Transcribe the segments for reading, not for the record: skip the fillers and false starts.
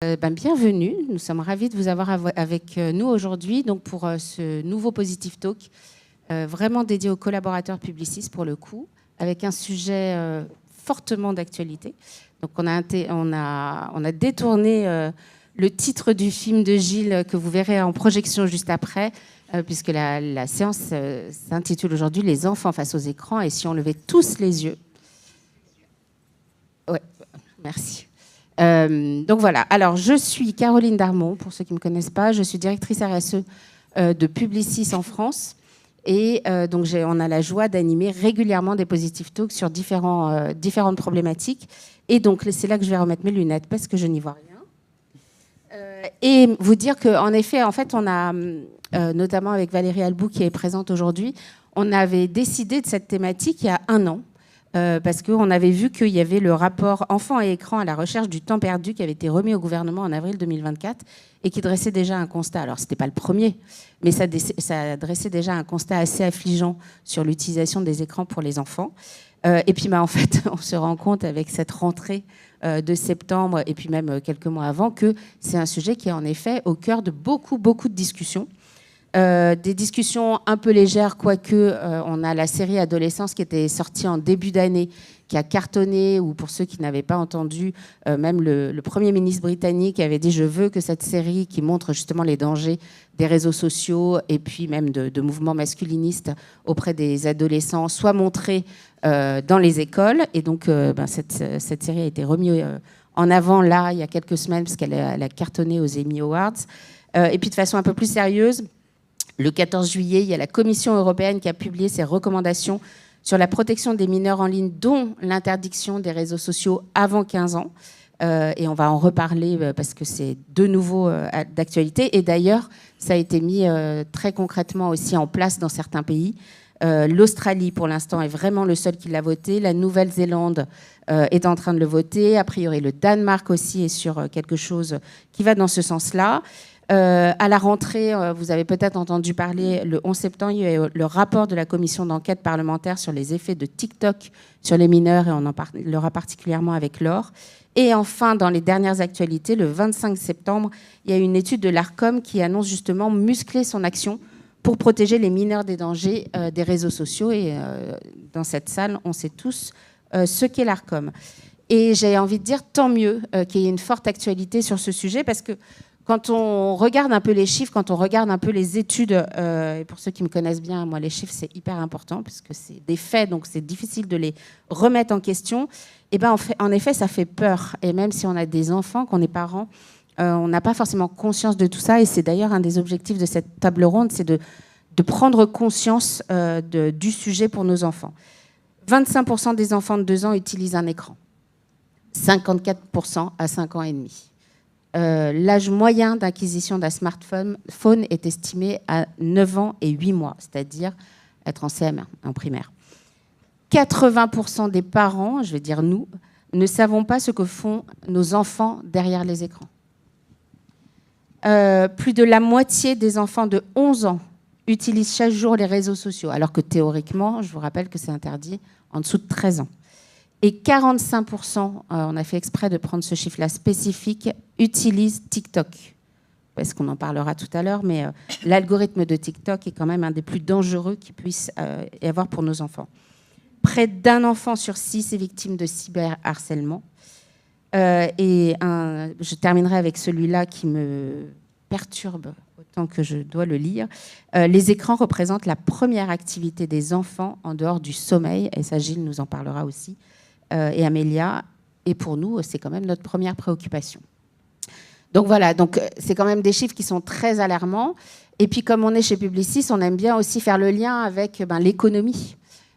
Bienvenue, nous sommes ravis de vous avoir avec nous aujourd'hui donc pour ce nouveau Positive Talk, vraiment dédié aux collaborateurs publicistes pour le coup, avec un sujet fortement d'actualité. Donc on a détourné le titre du film de Gilles que vous verrez en projection juste après, puisque la séance s'intitule aujourd'hui « Les enfants face aux écrans » et si on levait tous les yeux. Ouais, merci. Donc voilà, alors je suis Caroline Darmon, pour ceux qui ne me connaissent pas, je suis directrice RSE de Publicis en France et donc on a la joie d'animer régulièrement des Positive Talks sur différentes problématiques et donc c'est là que je vais remettre mes lunettes parce que je n'y vois rien. Et vous dire qu'en effet, en fait, on a, notamment avec Valérie Albou qui est présente aujourd'hui, on avait décidé de cette thématique il y a 1 an. Parce qu'on avait vu qu'il y avait le rapport Enfants et écrans à la recherche du temps perdu qui avait été remis au gouvernement en avril 2024 et qui dressait déjà un constat. Alors, ce n'était pas le premier, mais ça dressait déjà un constat assez affligeant sur l'utilisation des écrans pour les enfants. Et puis, en fait, on se rend compte avec cette rentrée de septembre et puis même quelques mois avant que c'est un sujet qui est en effet au cœur de beaucoup de discussions. Des discussions un peu légères, quoique on a la série Adolescence qui était sortie en début d'année, qui a cartonné, ou pour ceux qui n'avaient pas entendu, même le Premier ministre britannique avait dit « Je veux que cette série qui montre justement les dangers des réseaux sociaux et puis même de mouvements masculinistes auprès des adolescents soit montrée dans les écoles ». Et donc cette série a été remise en avant là, il y a quelques semaines, parce qu'elle a cartonné aux Emmy Awards. Et puis de façon un peu plus sérieuse, le 14 juillet, il y a la Commission européenne qui a publié ses recommandations sur la protection des mineurs en ligne, dont l'interdiction des réseaux sociaux avant 15 ans. Et on va en reparler parce que c'est de nouveau d'actualité. Et d'ailleurs, ça a été mis très concrètement aussi en place dans certains pays. L'Australie, pour l'instant, est vraiment le seul qui l'a voté. La Nouvelle-Zélande est en train de le voter. A priori, le Danemark aussi est sur quelque chose qui va dans ce sens-là. À la rentrée, vous avez peut-être entendu parler, le 11 septembre, il y a eu le rapport de la commission d'enquête parlementaire sur les effets de TikTok sur les mineurs, et on en parlera particulièrement avec Laure. Et enfin, dans les dernières actualités, le 25 septembre, il y a une étude de l'ARCOM qui annonce justement muscler son action pour protéger les mineurs des dangers des réseaux sociaux. Et dans cette salle, on sait tous ce qu'est l'ARCOM. Et j'ai envie de dire tant mieux qu'il y ait une forte actualité sur ce sujet, parce que quand on regarde un peu les chiffres, quand on regarde un peu les études, et pour ceux qui me connaissent bien, moi, les chiffres, c'est hyper important, puisque c'est des faits, donc c'est difficile de les remettre en question. Et ben, en effet, ça fait peur. Et même si on a des enfants, qu'on est parents, on n'a pas forcément conscience de tout ça. Et c'est d'ailleurs un des objectifs de cette table ronde, c'est de prendre conscience du sujet pour nos enfants. 25% des enfants de 2 ans utilisent un écran. 54% à 5 ans et demi. L'âge moyen d'acquisition d'un smartphone est estimé à 9 ans et 8 mois, c'est-à-dire être en CM1, en primaire. 80% des parents, je vais dire nous, ne savons pas ce que font nos enfants derrière les écrans. Plus de la moitié des enfants de 11 ans utilisent chaque jour les réseaux sociaux, alors que théoriquement, je vous rappelle que c'est interdit en dessous de 13 ans. Et 45%, on a fait exprès de prendre ce chiffre-là spécifique, utilisent TikTok. Parce qu'on en parlera tout à l'heure, mais l'algorithme de TikTok est quand même un des plus dangereux qu'il puisse y avoir pour nos enfants. Près d'1 enfant sur 6 est victime de cyberharcèlement. Je terminerai avec celui-là qui me perturbe autant que je dois le lire. Les écrans représentent la première activité des enfants en dehors du sommeil, et ça, Gilles nous en parlera aussi. Et Amélia, et pour nous, c'est quand même notre première préoccupation. Donc voilà, c'est quand même des chiffres qui sont très alarmants. Et puis comme on est chez Publicis, on aime bien aussi faire le lien avec l'économie.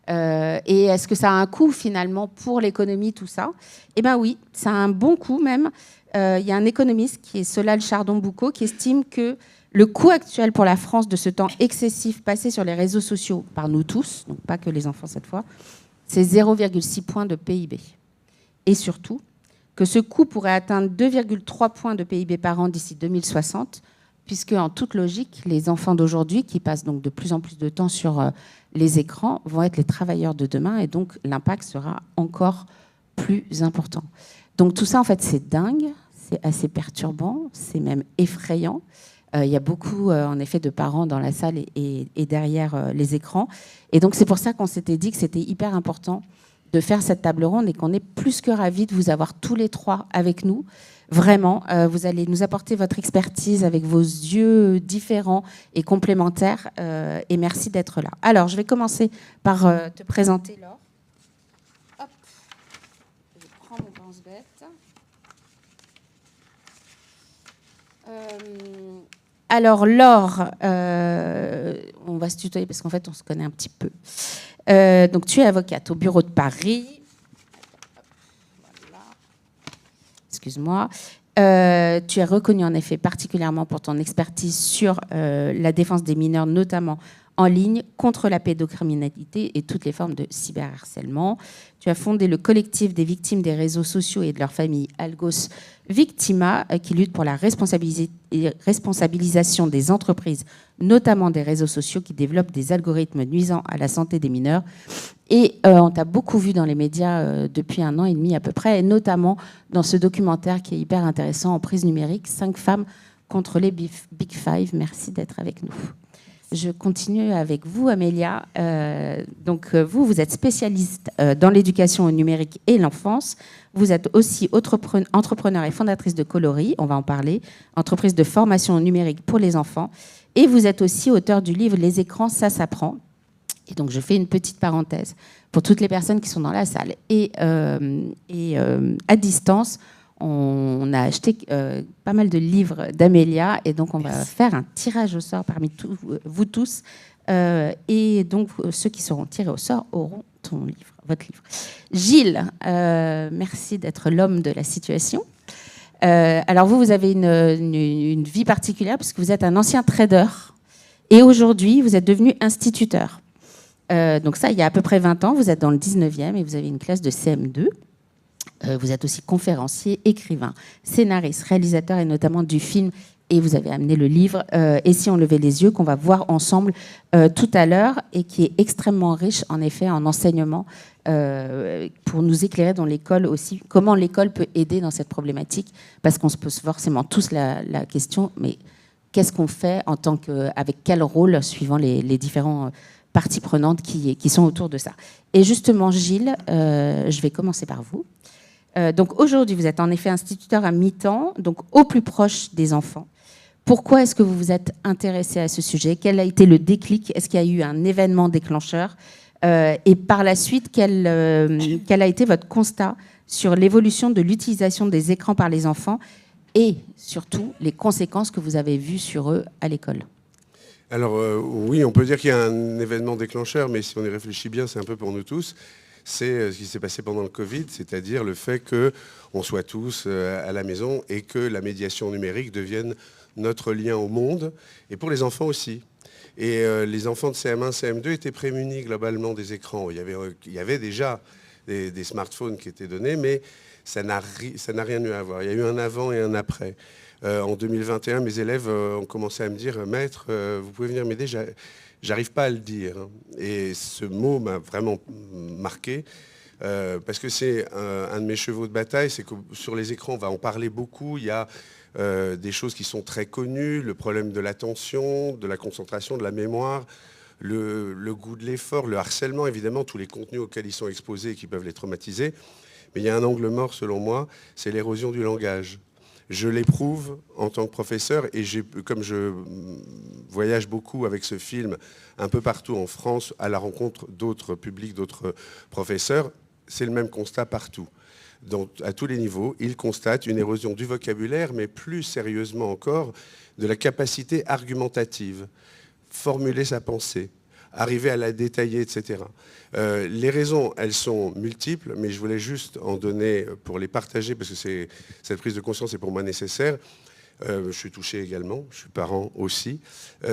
Et est-ce que ça a un coût finalement pour l'économie, tout ça? Eh bien oui, ça a un bon coût même. Il y a un économiste qui est Solal Chardon-Boucaud qui estime que le coût actuel pour la France de ce temps excessif passé sur les réseaux sociaux par nous tous, donc pas que les enfants cette fois, c'est 0,6 points de PIB. Et surtout, que ce coût pourrait atteindre 2,3 points de PIB par an d'ici 2060, puisque en toute logique, les enfants d'aujourd'hui, qui passent donc de plus en plus de temps sur les écrans, vont être les travailleurs de demain, et donc l'impact sera encore plus important. Donc tout ça, en fait, c'est dingue, c'est assez perturbant, c'est même effrayant. Il y a beaucoup, en effet, de parents dans la salle et derrière les écrans. Et donc, c'est pour ça qu'on s'était dit que c'était hyper important de faire cette table ronde et qu'on est plus que ravis de vous avoir tous les trois avec nous. Vraiment, vous allez nous apporter votre expertise avec vos yeux différents et complémentaires. Et merci d'être là. Alors, je vais commencer par te présenter, Laure. Hop, je prends mon pense-bête. Alors, Laure, on va se tutoyer parce qu'en fait, on se connaît un petit peu. Donc, tu es avocate au bureau de Paris. Voilà. Excuse-moi. Tu es reconnue en effet particulièrement pour ton expertise sur la défense des mineurs, notamment en ligne, contre la pédocriminalité et toutes les formes de cyberharcèlement. Tu as fondé le collectif des victimes des réseaux sociaux et de leurs familles, Algos Victima, qui lutte pour la responsabilisation des entreprises, notamment des réseaux sociaux qui développent des algorithmes nuisant à la santé des mineurs. Et on t'a beaucoup vu dans les médias depuis 1 an et demi à peu près, et notamment dans ce documentaire qui est hyper intéressant, En prise numérique, 5 femmes contre les Big Five. Merci d'être avec nous. Je continue avec vous, Amélia. Vous êtes spécialiste dans l'éducation au numérique et l'enfance. Vous êtes aussi entrepreneur et fondatrice de Coloris, on va en parler, entreprise de formation au numérique pour les enfants. Et vous êtes aussi auteur du livre Les écrans, ça s'apprend. Et donc, je fais une petite parenthèse pour toutes les personnes qui sont dans la salle. Et à distance, on a acheté pas mal de livres d'Amélia et donc on va faire un tirage au sort parmi vous tous. Et donc, ceux qui seront tirés au sort auront votre livre. Gilles, merci d'être l'homme de la situation. Alors vous avez une vie particulière puisque vous êtes un ancien trader et aujourd'hui, vous êtes devenu instituteur. Donc ça, il y a à peu près 20 ans, vous êtes dans le 19e et vous avez une classe de CM2. Vous êtes aussi conférencier, écrivain, scénariste, réalisateur et notamment du film. Et vous avez amené le livre « Et si on levait les yeux » qu'on va voir ensemble tout à l'heure et qui est extrêmement riche en effet en enseignement pour nous éclairer dans l'école aussi. Comment l'école peut aider dans cette problématique, parce qu'on se pose forcément tous la question, mais qu'est-ce qu'on fait en tant avec quel rôle suivant les différents parties prenantes qui sont autour de ça. Et justement, Gilles, je vais commencer par vous. Donc aujourd'hui, vous êtes en effet instituteur à mi-temps, donc au plus proche des enfants. Pourquoi est-ce que vous vous êtes intéressé à ce sujet? Quel a été le déclic? Est-ce qu'il y a eu un événement déclencheur? Et par la suite, quel a été votre constat sur l'évolution de l'utilisation des écrans par les enfants et surtout les conséquences que vous avez vues sur eux à l'école? Alors oui, on peut dire qu'il y a un événement déclencheur, mais si on y réfléchit bien, c'est un peu pour nous tous. C'est ce qui s'est passé pendant le Covid, c'est-à-dire le fait qu'on soit tous à la maison et que la médiation numérique devienne notre lien au monde, et pour les enfants aussi. Et les enfants de CM1, CM2 étaient prémunis globalement des écrans. Il y avait déjà des smartphones qui étaient donnés, mais ça n'a rien eu à voir. Il y a eu un avant et un après. En 2021, mes élèves ont commencé à me dire « Maître, vous pouvez venir m'aider, j'arrive pas à le dire ». Et ce mot m'a vraiment marqué, parce que c'est un de mes chevaux de bataille, c'est que sur les écrans, on va en parler beaucoup. Il y a des choses qui sont très connues, le problème de l'attention, de la concentration, de la mémoire, le goût de l'effort, le harcèlement, évidemment, tous les contenus auxquels ils sont exposés et qui peuvent les traumatiser. Mais il y a un angle mort, selon moi, c'est l'érosion du langage. Je l'éprouve en tant que professeur et comme je voyage beaucoup avec ce film un peu partout en France à la rencontre d'autres publics, d'autres professeurs, c'est le même constat partout. Donc, à tous les niveaux, ils constatent une érosion du vocabulaire, mais plus sérieusement encore, de la capacité argumentative, formuler sa pensée, arriver à la détailler, etc. Les raisons, elles sont multiples, mais je voulais juste en donner pour les partager, parce que cette prise de conscience est pour moi nécessaire. Je suis touché également, je suis parent aussi.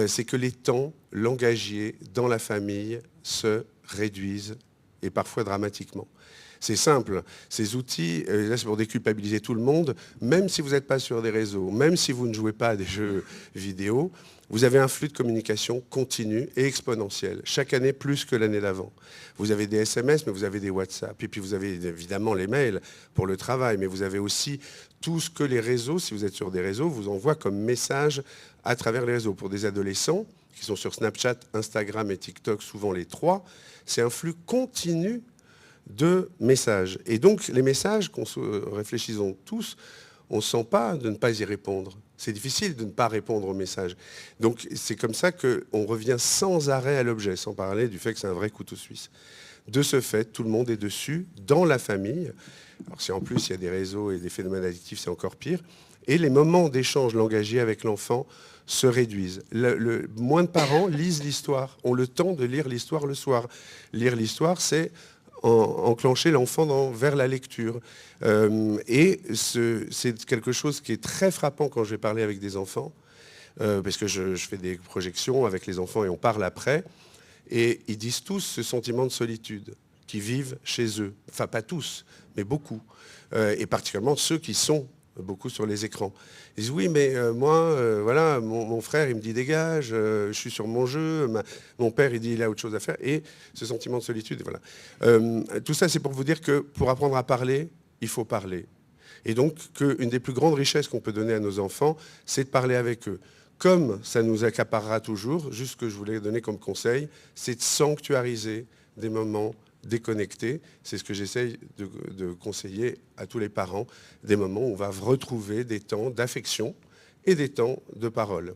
C'est que les temps langagiers dans la famille se réduisent, et parfois dramatiquement. C'est simple, ces outils, là c'est pour déculpabiliser tout le monde, même si vous n'êtes pas sur des réseaux, même si vous ne jouez pas à des jeux vidéo, vous avez un flux de communication continu et exponentiel, chaque année plus que l'année d'avant. Vous avez des SMS, mais vous avez des WhatsApp, et puis vous avez évidemment les mails pour le travail, mais vous avez aussi tout ce que les réseaux, si vous êtes sur des réseaux, vous envoient comme message à travers les réseaux. Pour des adolescents qui sont sur Snapchat, Instagram et TikTok, souvent les trois, c'est un flux continu de messages. Et donc les messages, réfléchissons tous, on ne sent pas de ne pas y répondre. C'est difficile de ne pas répondre aux messages. Donc c'est comme ça qu'on revient sans arrêt à l'objet, sans parler du fait que c'est un vrai couteau suisse. De ce fait, tout le monde est dessus, dans la famille. Alors si en plus il y a des réseaux et des phénomènes addictifs, c'est encore pire. Et les moments d'échange langagier avec l'enfant se réduisent. Moins de parents lisent l'histoire, ont le temps de lire l'histoire le soir. Lire l'histoire, c'est enclencher l'enfant vers la lecture. Et c'est quelque chose qui est très frappant quand je vais parler avec des enfants, parce que je fais des projections avec les enfants et on parle après, et ils disent tous ce sentiment de solitude qu'ils vivent chez eux. Enfin, pas tous, mais beaucoup. Et particulièrement ceux qui sont beaucoup sur les écrans. Ils disent oui, mais moi, voilà, mon frère, il me dit dégage, je suis sur mon jeu, mon père, il dit il a autre chose à faire, et ce sentiment de solitude, voilà. Tout ça, c'est pour vous dire que pour apprendre à parler, il faut parler. Et donc, qu'une des plus grandes richesses qu'on peut donner à nos enfants, c'est de parler avec eux. Comme ça nous accaparera toujours, juste ce que je voulais donner comme conseil, c'est de sanctuariser des moments déconnectés. C'est ce que j'essaye de conseiller à tous les parents, des moments où on va retrouver des temps d'affection et des temps de parole.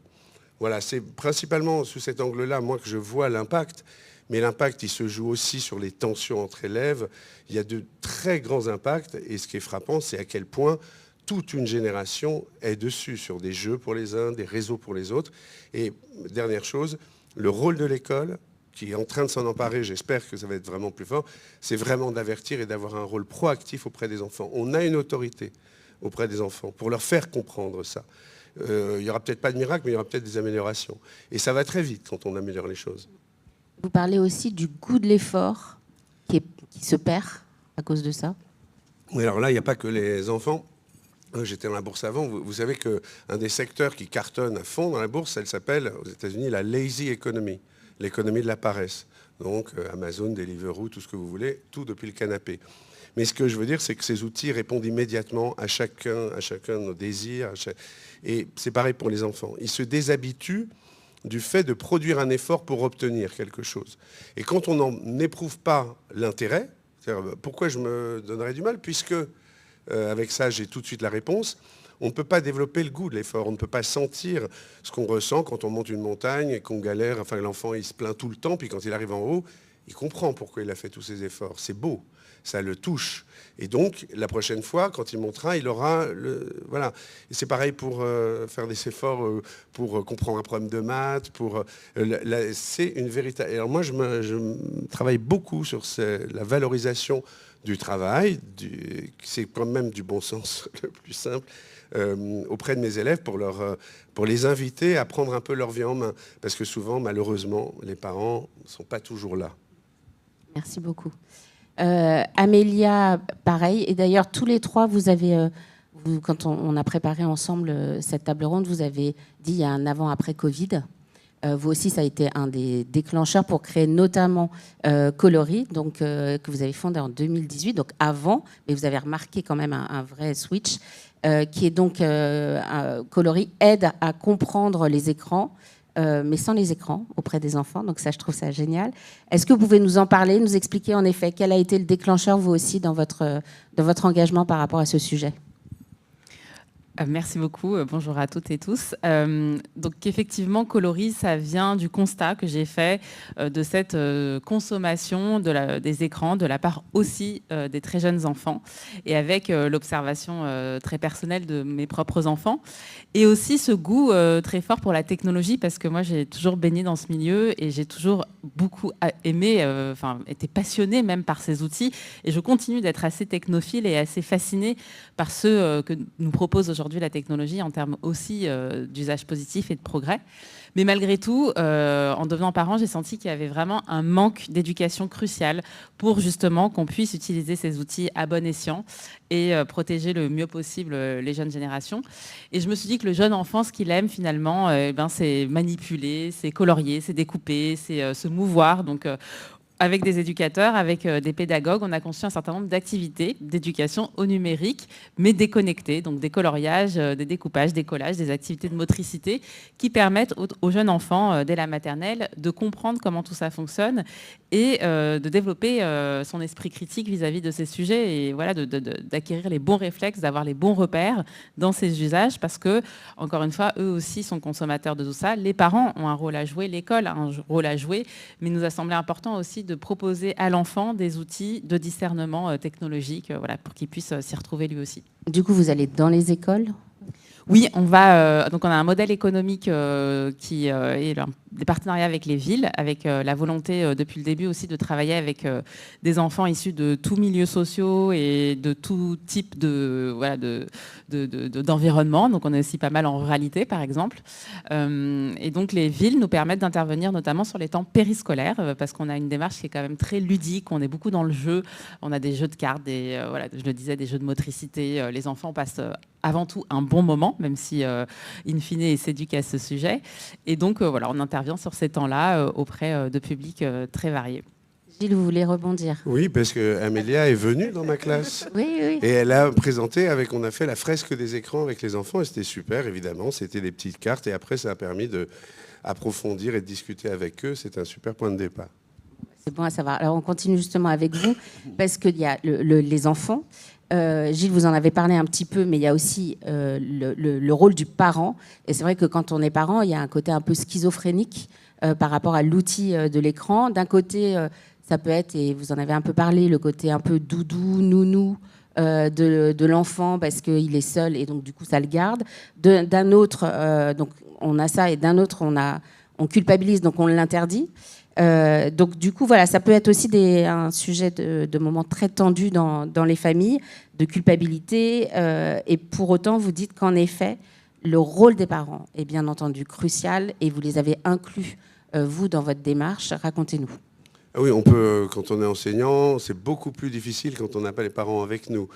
Voilà, c'est principalement sous cet angle-là, moi, que je vois l'impact. Mais l'impact, il se joue aussi sur les tensions entre élèves. Il y a de très grands impacts. Et ce qui est frappant, c'est à quel point toute une génération est dessus, sur des jeux pour les uns, des réseaux pour les autres. Et dernière chose, le rôle de l'école, qui est en train de s'en emparer, j'espère que ça va être vraiment plus fort, c'est vraiment d'avertir et d'avoir un rôle proactif auprès des enfants. On a une autorité auprès des enfants pour leur faire comprendre ça. Il n'y aura peut-être pas de miracle, mais il y aura peut-être des améliorations. Et ça va très vite quand on améliore les choses. Vous parlez aussi du goût de l'effort qui se perd à cause de ça. Oui, alors là, il n'y a pas que les enfants. J'étais dans la bourse avant. Vous savez qu'un des secteurs qui cartonne à fond dans la bourse, elle s'appelle aux États-Unis la lazy economy, l'économie de la paresse. Donc Amazon, Deliveroo, tout ce que vous voulez, tout depuis le canapé. Mais ce que je veux dire, c'est que ces outils répondent immédiatement à chacun de nos désirs. Et c'est pareil pour les enfants. Ils se déshabituent du fait de produire un effort pour obtenir quelque chose. Et quand on n'en éprouve pas l'intérêt, c'est-à-dire pourquoi je me donnerais du mal, puisque avec ça j'ai tout de suite la réponse, on ne peut pas développer le goût de l'effort, on ne peut pas sentir ce qu'on ressent quand on monte une montagne et qu'on galère, enfin l'enfant il se plaint tout le temps, puis quand il arrive en haut, il comprend pourquoi il a fait tous ces efforts, c'est beau, ça le touche. Et donc, la prochaine fois, quand il montera, il aura voilà. Et c'est pareil pour faire des efforts, pour comprendre un problème de maths, c'est une véritable... Alors moi, je travaille beaucoup sur la valorisation du travail, c'est quand même du bon sens le plus simple, auprès de mes élèves pour les inviter à prendre un peu leur vie en main. Parce que souvent, malheureusement, les parents ne sont pas toujours là. Merci beaucoup. Amélia, pareil. Et d'ailleurs, tous les trois, vous avez, quand on a préparé ensemble cette table ronde, vous avez dit il y a un avant-après Covid. Vous aussi, ça a été un des déclencheurs pour créer notamment Coloris, donc, que vous avez fondé en 2018, donc avant, mais vous avez remarqué quand même un vrai switch, qui est donc Coloris aide à comprendre les écrans, mais sans les écrans, auprès des enfants. Donc ça, je trouve ça génial. Est-ce que vous pouvez nous en parler, nous expliquer en effet quel a été le déclencheur, vous aussi, dans votre engagement par rapport à ce sujet ? Merci beaucoup. Bonjour à toutes et tous. Donc effectivement, Coloris, ça vient du constat que j'ai fait de cette consommation des écrans de la part aussi des très jeunes enfants et avec l'observation très personnelle de mes propres enfants et aussi ce goût très fort pour la technologie parce que moi j'ai toujours baigné dans ce milieu et j'ai toujours beaucoup aimé, été passionnée même par ces outils et je continue d'être assez technophile et assez fascinée par ceux que nous propose aujourd'hui aujourd'hui la technologie en termes aussi d'usage positif et de progrès. Mais malgré tout, en devenant parent, j'ai senti qu'il y avait vraiment un manque d'éducation cruciale pour justement qu'on puisse utiliser ces outils à bon escient et protéger le mieux possible les jeunes générations. Et je me suis dit que le jeune enfant, ce qu'il aime finalement, c'est manipuler, c'est colorier, c'est découper, c'est se mouvoir. Donc, avec des éducateurs, avec des pédagogues, on a conçu un certain nombre d'activités d'éducation au numérique, mais déconnectées, donc des coloriages, des découpages, des collages, des activités de motricité qui permettent aux jeunes enfants, dès la maternelle, de comprendre comment tout ça fonctionne et de développer son esprit critique vis-à-vis de ces sujets et voilà, d'acquérir les bons réflexes, d'avoir les bons repères dans ces usages parce que, encore une fois, eux aussi sont consommateurs de tout ça. Les parents ont un rôle à jouer, l'école a un rôle à jouer, mais il nous a semblé important aussi de proposer à l'enfant des outils de discernement technologique voilà, pour qu'il puisse s'y retrouver lui aussi. Du coup, vous allez dans les écoles ? Oui, on va. Donc, on a un modèle économique qui est des partenariats avec les villes, avec la volonté depuis le début aussi de travailler avec des enfants issus de tous milieux sociaux et de tout type d'environnement. Donc, on est aussi pas mal en ruralité, par exemple. Et donc, les villes nous permettent d'intervenir notamment sur les temps périscolaires parce qu'on a une démarche qui est quand même très ludique. On est beaucoup dans le jeu. On a des jeux de cartes, je le disais, des jeux de motricité. Les enfants passent avant tout un bon moment, même si, in fine, ils s'éduquent à ce sujet. Et donc, voilà, on intervient sur ces temps-là auprès de publics très variés. Gilles, vous voulez rebondir ? Oui, parce qu'Amélia est venue dans ma classe. Oui, oui. Et elle a présenté, on a fait la fresque des écrans avec les enfants, et c'était super, évidemment. C'était des petites cartes, et après, ça a permis d'approfondir et de discuter avec eux. C'est un super point de départ. C'est bon à savoir. Alors, on continue justement avec vous, parce qu'il y a les enfants. Gilles, vous en avez parlé un petit peu, mais il y a aussi le rôle du parent. Et c'est vrai que quand on est parent, il y a un côté un peu schizophrénique par rapport à l'outil de l'écran. D'un côté, ça peut être, et vous en avez un peu parlé, le côté un peu doudou, nounou de l'enfant parce qu'il est seul et donc du coup ça le garde. D'un autre, donc on a ça, et d'un autre, on culpabilise, donc on l'interdit. Donc du coup voilà, ça peut être aussi un sujet de moments très tendus dans les familles, de culpabilité, et pour autant vous dites qu'en effet le rôle des parents est bien entendu crucial et vous les avez inclus vous dans votre démarche. Racontez-nous. Oui, on peut, quand on est enseignant, c'est beaucoup plus difficile quand on n'a pas les parents avec nous.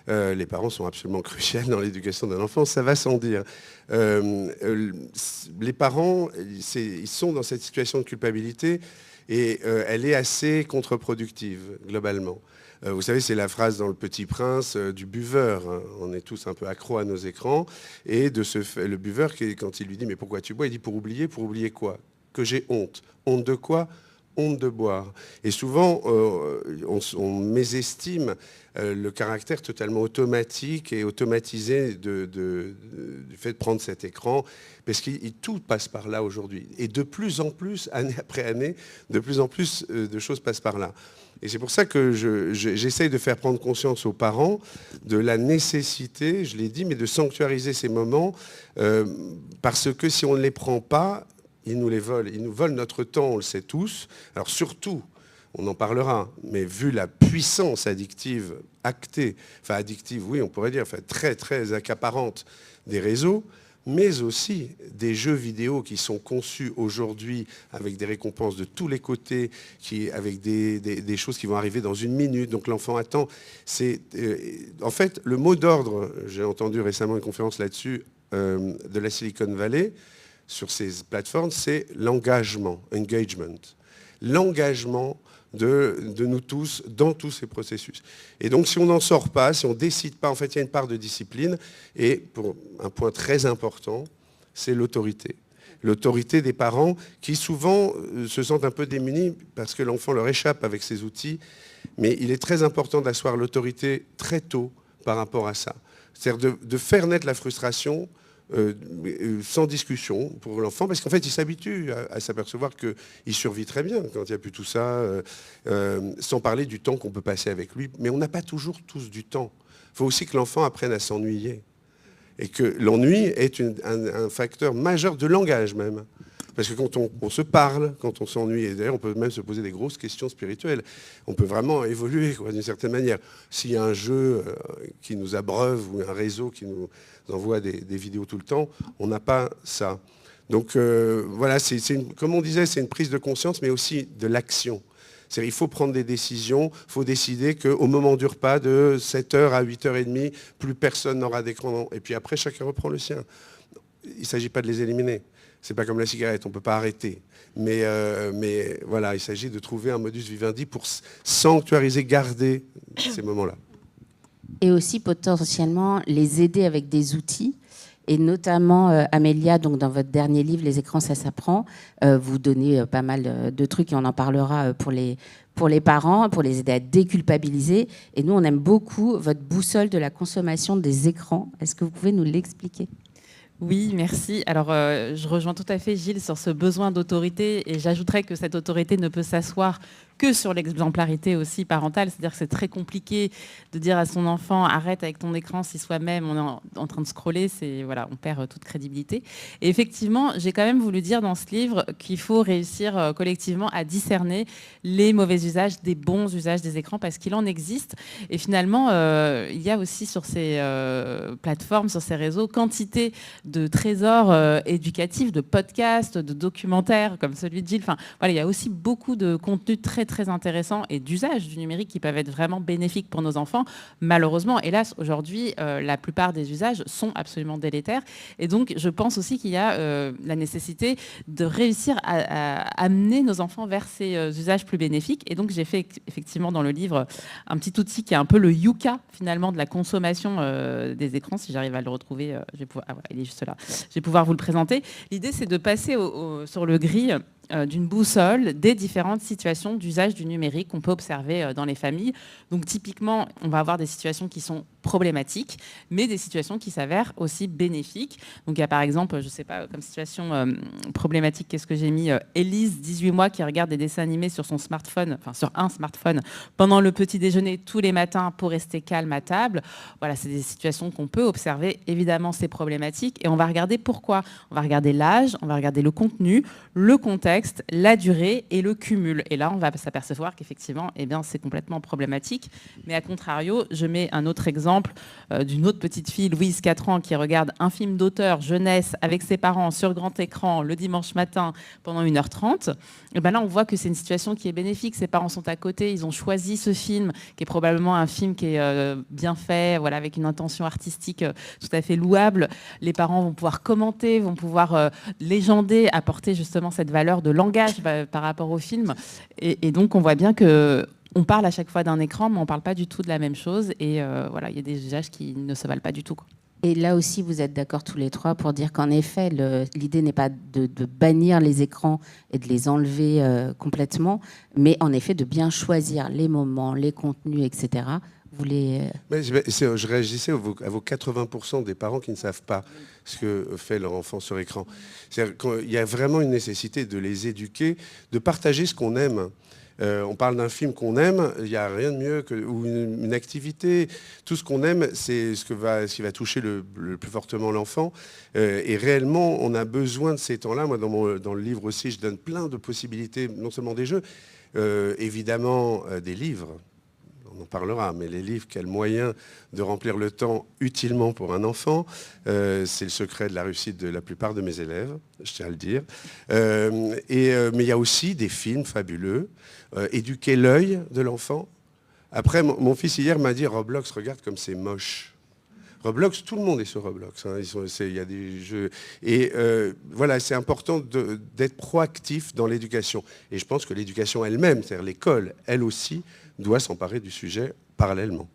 Les parents sont absolument cruciaux dans l'éducation d'un enfant, ça va sans dire. Les parents, ils sont dans cette situation de culpabilité et elle est assez contre-productive, globalement. Vous savez, c'est la phrase dans Le Petit Prince du buveur. Hein. On est tous un peu accros à nos écrans. Et le buveur, quand il lui dit « Mais pourquoi tu bois ?» Il dit « Pour oublier quoi ? Que j'ai honte. Honte de quoi ? Honte de boire. » Et souvent, on mésestime le caractère totalement automatique et automatisé du fait de prendre cet écran, parce que tout passe par là aujourd'hui. Et de plus en plus, année après année, de plus en plus de choses passent par là. Et c'est pour ça que j'essaye de faire prendre conscience aux parents de la nécessité, je l'ai dit, mais de sanctuariser ces moments, parce que si on ne les prend pas, ils nous les volent. Ils nous volent notre temps, on le sait tous. Alors surtout, on en parlera, mais vu la puissance addictive actée, enfin addictive, oui, on pourrait dire, enfin, très, très accaparante des réseaux, mais aussi des jeux vidéo qui sont conçus aujourd'hui avec des récompenses de tous les côtés, avec des choses qui vont arriver dans une minute, donc l'enfant attend. En fait, le mot d'ordre, j'ai entendu récemment une conférence là-dessus de la Silicon Valley, sur ces plateformes, c'est l'engagement, engagement. L'engagement de nous tous dans tous ces processus. Et donc, si on n'en sort pas, si on ne décide pas, en fait, il y a une part de discipline. Et pour un point très important, c'est l'autorité. L'autorité des parents qui, souvent, se sentent un peu démunis parce que l'enfant leur échappe avec ces outils. Mais il est très important d'asseoir l'autorité très tôt par rapport à ça. C'est-à-dire de faire naître la frustration sans discussion pour l'enfant, parce qu'en fait, il s'habitue à s'apercevoir qu'il survit très bien quand il n'y a plus tout ça, sans parler du temps qu'on peut passer avec lui. Mais on n'a pas toujours tous du temps. Il faut aussi que l'enfant apprenne à s'ennuyer. Et que l'ennui est un facteur majeur de langage même. Parce que quand on se parle, quand on s'ennuie, et d'ailleurs on peut même se poser des grosses questions spirituelles, on peut vraiment évoluer d'une certaine manière. S'il y a un jeu qui nous abreuve ou un réseau qui nous envoie des vidéos tout le temps, on n'a pas ça. Donc voilà, comme on disait, c'est une prise de conscience, mais aussi de l'action. Il faut prendre des décisions, il faut décider qu'au moment du repas, de 7h à 8h30, plus personne n'aura d'écran. Et puis après, chacun reprend le sien. Il ne s'agit pas de les éliminer. Ce n'est pas comme la cigarette, on ne peut pas arrêter. Mais voilà, il s'agit de trouver un modus vivendi pour sanctuariser, garder ces moments-là. Et aussi potentiellement les aider avec des outils. Et notamment, Amélia, donc dans votre dernier livre, Les écrans, ça s'apprend, vous donnez pas mal de trucs et on en parlera pour les parents, pour les aider à déculpabiliser. Et nous, on aime beaucoup votre boussole de la consommation des écrans. Est-ce que vous pouvez nous l'expliquer ? Oui, merci. Alors, je rejoins tout à fait Gilles sur ce besoin d'autorité et j'ajouterais que cette autorité ne peut s'asseoir que sur l'exemplarité aussi parentale. C'est-à-dire que c'est très compliqué de dire à son enfant « arrête avec ton écran » si soi-même on est en train de scroller. Voilà, on perd toute crédibilité. Et effectivement, j'ai quand même voulu dire dans ce livre qu'il faut réussir collectivement à discerner les mauvais usages des bons usages des écrans parce qu'il en existe. Et finalement, il y a aussi sur ces plateformes, sur ces réseaux, quantité de trésors éducatifs, de podcasts, de documentaires comme celui de Gilles. Enfin, voilà, il y a aussi beaucoup de contenus très intéressants et d'usages du numérique qui peuvent être vraiment bénéfiques pour nos enfants. Malheureusement, hélas, aujourd'hui, la plupart des usages sont absolument délétères. Et donc, je pense aussi qu'il y a la nécessité de réussir à amener nos enfants vers ces usages plus bénéfiques. Et donc, j'ai fait effectivement dans le livre un petit outil qui est un peu le Yuka, finalement, de la consommation des écrans. Si j'arrive à le retrouver, je vais pouvoir... Ah, voilà, il est juste là. Je vais pouvoir vous le présenter. L'idée, c'est de passer sur le gris d'une boussole des différentes situations d'usage du numérique qu'on peut observer dans les familles. Donc typiquement, on va avoir des situations qui sont problématiques, mais des situations qui s'avèrent aussi bénéfiques. Donc il y a par exemple, je ne sais pas, comme situation problématique, qu'est-ce que j'ai mis Élise, 18 mois, qui regarde des dessins animés sur son smartphone, enfin sur un smartphone, pendant le petit déjeuner tous les matins pour rester calme à table. Voilà, c'est des situations qu'on peut observer. Évidemment, c'est problématique et on va regarder pourquoi. On va regarder l'âge, on va regarder le contenu, le contexte, la durée et le cumul. Et là, on va s'apercevoir qu'effectivement, eh bien, c'est complètement problématique. Mais à contrario, je mets un autre exemple d'une autre petite fille, Louise, 4 ans, qui regarde un film d'auteur jeunesse avec ses parents sur grand écran le dimanche matin pendant 1h30. Et ben là, on voit que c'est une situation qui est bénéfique. Ses parents sont à côté, ils ont choisi ce film, qui est probablement un film qui est bien fait, voilà, avec une intention artistique tout à fait louable. Les parents vont pouvoir commenter, vont pouvoir légender, apporter justement cette valeur de langage par rapport au film. Et donc, on voit bien qu'on parle à chaque fois d'un écran, mais on ne parle pas du tout de la même chose. Et voilà, il y a des usages qui ne se valent pas du tout, quoi. Et là aussi, vous êtes d'accord tous les trois pour dire qu'en effet, l'idée n'est pas de bannir les écrans et de les enlever complètement, mais en effet de bien choisir les moments, les contenus, etc. Vous les... Je réagissais à vos 80% des parents qui ne savent pas ce que fait leur enfant sur écran. C'est-à-dire qu'il y a vraiment une nécessité de les éduquer, de partager ce qu'on aime. On parle d'un film qu'on aime, il n'y a rien de mieux que ou une activité. Tout ce qu'on aime, c'est ce qui va toucher le plus fortement l'enfant. Et réellement, on a besoin de ces temps-là. Moi, dans le livre aussi, je donne plein de possibilités, non seulement des jeux, évidemment des livres. On en parlera, mais les livres, quel moyen de remplir le temps utilement pour un enfant. C'est le secret de la réussite de la plupart de mes élèves, je tiens à le dire. Mais il y a aussi des films fabuleux. Éduquer l'œil de l'enfant. Après, mon fils hier m'a dit, Roblox, regarde comme c'est moche. Roblox, tout le monde est sur Roblox. Hein. Il y a des jeux. Et voilà, c'est important d'être proactif dans l'éducation. Et je pense que l'éducation elle-même, c'est-à-dire l'école, elle aussi, doit s'emparer du sujet parallèlement.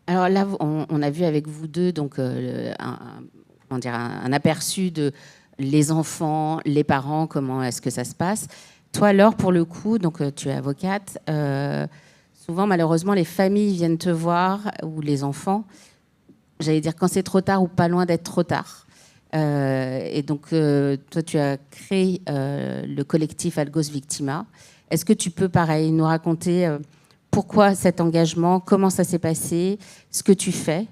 Alors là, on a vu avec vous deux donc, un aperçu de les enfants, les parents, comment est-ce que ça se passe. Toi, Laure, pour le coup, donc, tu es avocate. Souvent, malheureusement, les familles viennent te voir, ou les enfants, j'allais dire quand c'est trop tard ou pas loin d'être trop tard. Et donc, toi, tu as créé le collectif Algos Victima. Est-ce que tu peux, pareil, nous raconter pourquoi cet engagement, comment ça s'est passé, ce que tu fais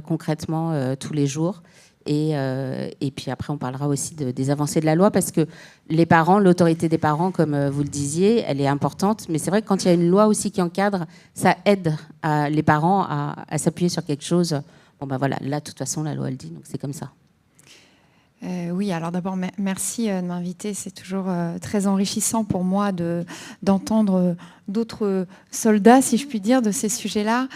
concrètement tous les jours, Et puis après, on parlera aussi des avancées de la loi, parce que les parents, l'autorité des parents, comme vous le disiez, elle est importante. Mais c'est vrai que quand il y a une loi aussi qui encadre, ça aide les parents à s'appuyer sur quelque chose. Bon, ben voilà, là, de toute façon, la loi, elle dit, donc c'est comme ça. Oui, alors d'abord, merci de m'inviter. C'est toujours très enrichissant pour moi d'entendre d'autres soldats, si je puis dire, de ces sujets-là,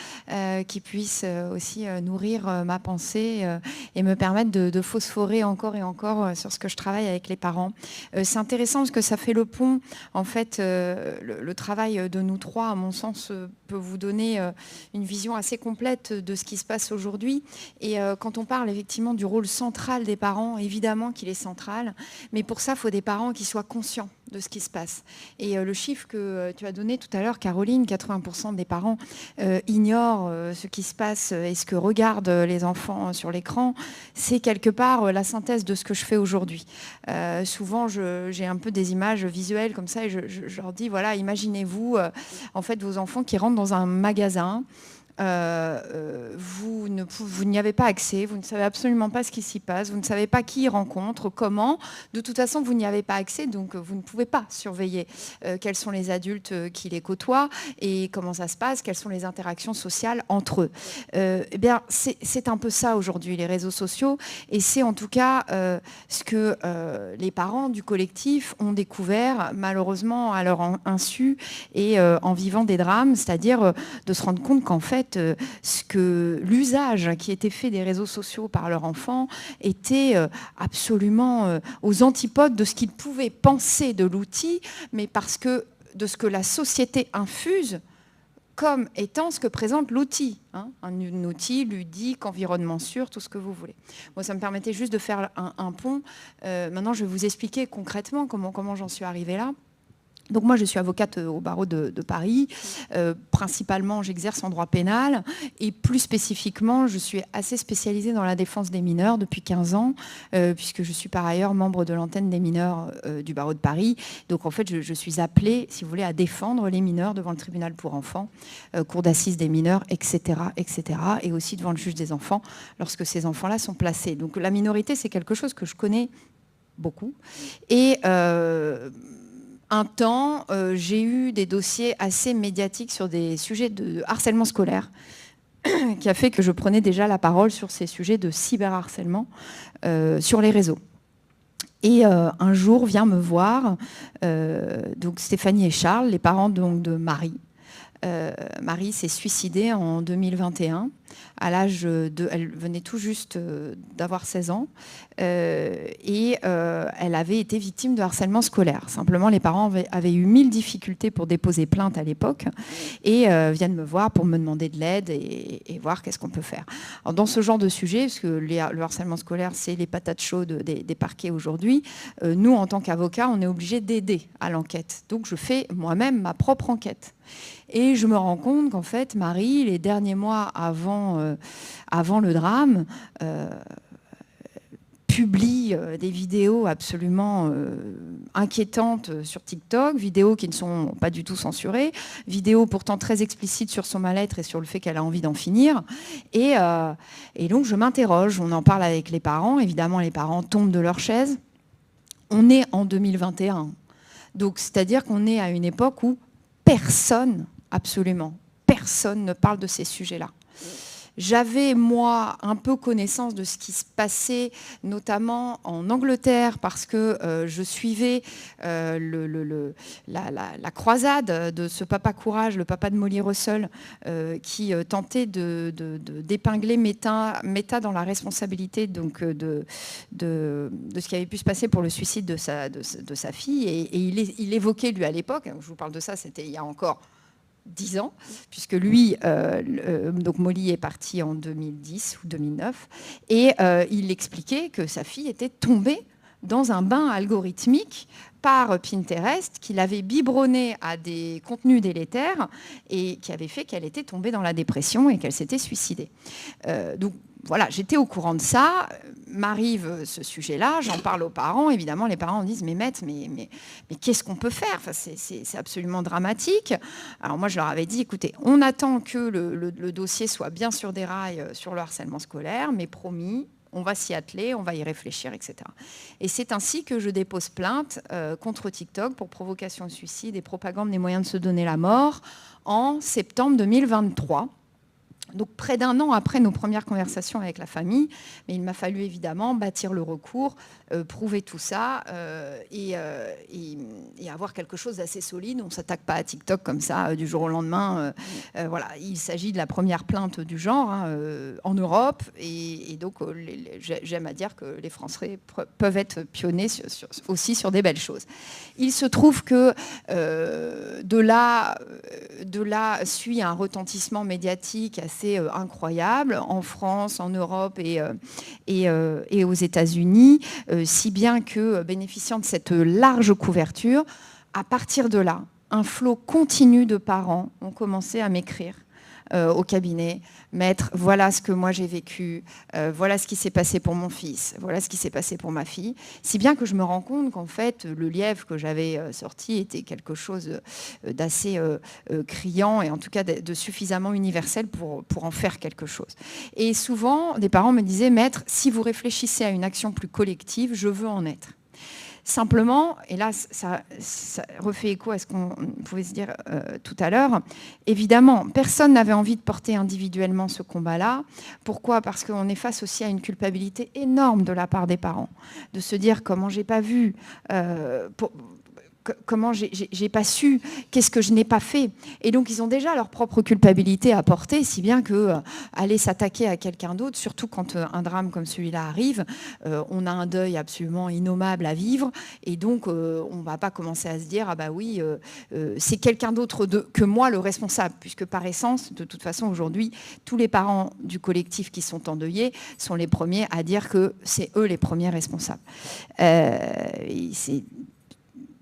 qui puissent aussi nourrir ma pensée et me permettre de phosphorer encore et encore sur ce que je travaille avec les parents. C'est intéressant parce que ça fait le pont. En fait, le travail de nous trois, à mon sens, peut vous donner une vision assez complète de ce qui se passe aujourd'hui. Et quand on parle effectivement du rôle central des parents, évidemment qu'il est central, mais pour ça, il faut des parents qui soient conscients de ce qui se passe. Et le chiffre que tu as donné tout à l'heure, Caroline, 80% des parents ignorent ce qui se passe et ce que regardent les enfants sur l'écran. C'est quelque part la synthèse de ce que je fais aujourd'hui. Souvent, j'ai un peu des images visuelles comme ça et je leur dis, voilà, imaginez-vous en fait vos enfants qui rentrent dans un magasin. Vous n'y avez pas accès, vous ne savez absolument pas ce qui s'y passe, vous ne savez pas qui ils rencontrent, comment. De toute façon, vous n'y avez pas accès, donc vous ne pouvez pas surveiller quels sont les adultes qui les côtoient et comment ça se passe, quelles sont les interactions sociales entre eux. Eh bien, c'est un peu ça aujourd'hui, les réseaux sociaux, et c'est en tout cas ce que les parents du collectif ont découvert, malheureusement, à leur insu et en vivant des drames, c'est-à-dire de se rendre compte qu'en fait, ce que l'usage qui était fait des réseaux sociaux par leurs enfants était absolument aux antipodes de ce qu'ils pouvaient penser de l'outil, mais parce que de ce que la société infuse comme étant ce que présente l'outil, hein, un outil ludique, environnement sûr, tout ce que vous voulez. Moi, ça me permettait juste de faire un pont. Maintenant, je vais vous expliquer concrètement comment j'en suis arrivée là. Donc moi, je suis avocate au barreau de Paris. Principalement, j'exerce en droit pénal. Et plus spécifiquement, je suis assez spécialisée dans la défense des mineurs depuis 15 ans, puisque je suis par ailleurs membre de l'antenne des mineurs du barreau de Paris. Donc en fait, je suis appelée, si vous voulez, à défendre les mineurs devant le tribunal pour enfants, cour d'assises des mineurs, etc., etc. Et aussi devant le juge des enfants, lorsque ces enfants-là sont placés. Donc la minorité, c'est quelque chose que je connais beaucoup. Et un temps, j'ai eu des dossiers assez médiatiques sur des sujets de harcèlement scolaire, qui a fait que je prenais déjà la parole sur ces sujets de cyberharcèlement sur les réseaux. Et un jour vient me voir donc Stéphanie et Charles, les parents donc, de Marie. Marie s'est suicidée en 2021. Elle venait tout juste d'avoir 16 ans et elle avait été victime de harcèlement scolaire. Simplement, les parents avaient eu 1000 difficultés pour déposer plainte à l'époque et viennent me voir pour me demander de l'aide et voir qu'est-ce qu'on peut faire. Alors, dans ce genre de sujet, parce que le harcèlement scolaire, c'est les patates chaudes des parquets aujourd'hui, nous, en tant qu'avocats, on est obligé d'aider à l'enquête. Donc, je fais moi-même ma propre enquête. Et je me rends compte qu'en fait, Marie, les derniers mois avant le drame, publie des vidéos absolument inquiétantes sur TikTok, vidéos qui ne sont pas du tout censurées, vidéos pourtant très explicites sur son mal-être et sur le fait qu'elle a envie d'en finir. Et donc, je m'interroge, on en parle avec les parents. Évidemment, les parents tombent de leur chaise. On est en 2021. Donc, c'est-à-dire qu'on est à une époque où personne, absolument personne ne parle de ces sujets-là. J'avais, moi, un peu connaissance de ce qui se passait, notamment en Angleterre, parce que je suivais la croisade de ce papa courage, le papa de Molly Russell, qui tentait d'épingler Meta dans la responsabilité donc, de ce qui avait pu se passer pour le suicide de sa fille. Et il évoquait, lui, à l'époque, je vous parle de ça, c'était il y a encore 10 ans, puisque lui, donc Molly est partie en 2010 ou 2009, et il expliquait que sa fille était tombée dans un bain algorithmique par Pinterest, qui l'avait biberonnée à des contenus délétères et qui avait fait qu'elle était tombée dans la dépression et qu'elle s'était suicidée. Donc voilà, j'étais au courant de ça, m'arrive ce sujet-là, j'en parle aux parents, évidemment les parents me disent mais maître, mais qu'est-ce qu'on peut faire, enfin, c'est absolument dramatique. Alors moi je leur avais dit écoutez, on attend que le dossier soit bien sur des rails sur le harcèlement scolaire, mais promis, on va s'y atteler, on va y réfléchir, etc. Et c'est ainsi que je dépose plainte contre TikTok pour provocation au suicide et propagande des moyens de se donner la mort en septembre 2023. Donc près d'1 an après nos premières conversations avec la famille, mais il m'a fallu évidemment bâtir le recours, prouver tout ça et avoir quelque chose d'assez solide. On ne s'attaque pas à TikTok comme ça du jour au lendemain. Voilà. Il s'agit de la première plainte du genre en Europe et donc j'aime à dire que les Français peuvent être pionniers aussi sur des belles choses. Il se trouve que de là suit un retentissement médiatique assez incroyable en France, en Europe et aux États-Unis, si bien que, bénéficiant de cette large couverture, à partir de là, un flot continu de parents ont commencé à m'écrire au cabinet, maître, voilà ce que moi j'ai vécu, voilà ce qui s'est passé pour mon fils, voilà ce qui s'est passé pour ma fille, si bien que je me rends compte qu'en fait le lièvre que j'avais sorti était quelque chose d'assez criant et en tout cas de suffisamment universel pour en faire quelque chose. Et souvent des parents me disaient, maître, si vous réfléchissez à une action plus collective, je veux en être. Simplement, et là, ça refait écho à ce qu'on pouvait se dire tout à l'heure, évidemment, personne n'avait envie de porter individuellement ce combat-là. Pourquoi ? Parce qu'on est face aussi à une culpabilité énorme de la part des parents, de se dire comment j'ai pas vu, comment j'ai pas su, qu'est-ce que je n'ai pas fait. Et donc, ils ont déjà leur propre culpabilité à porter, si bien que aller s'attaquer à quelqu'un d'autre, surtout quand un drame comme celui-là arrive, on a un deuil absolument innommable à vivre. Et donc, on ne va pas commencer à se dire, ah bah oui, c'est quelqu'un d'autre que moi le responsable, puisque par essence, de toute façon, aujourd'hui, tous les parents du collectif qui sont endeuillés sont les premiers à dire que c'est eux les premiers responsables.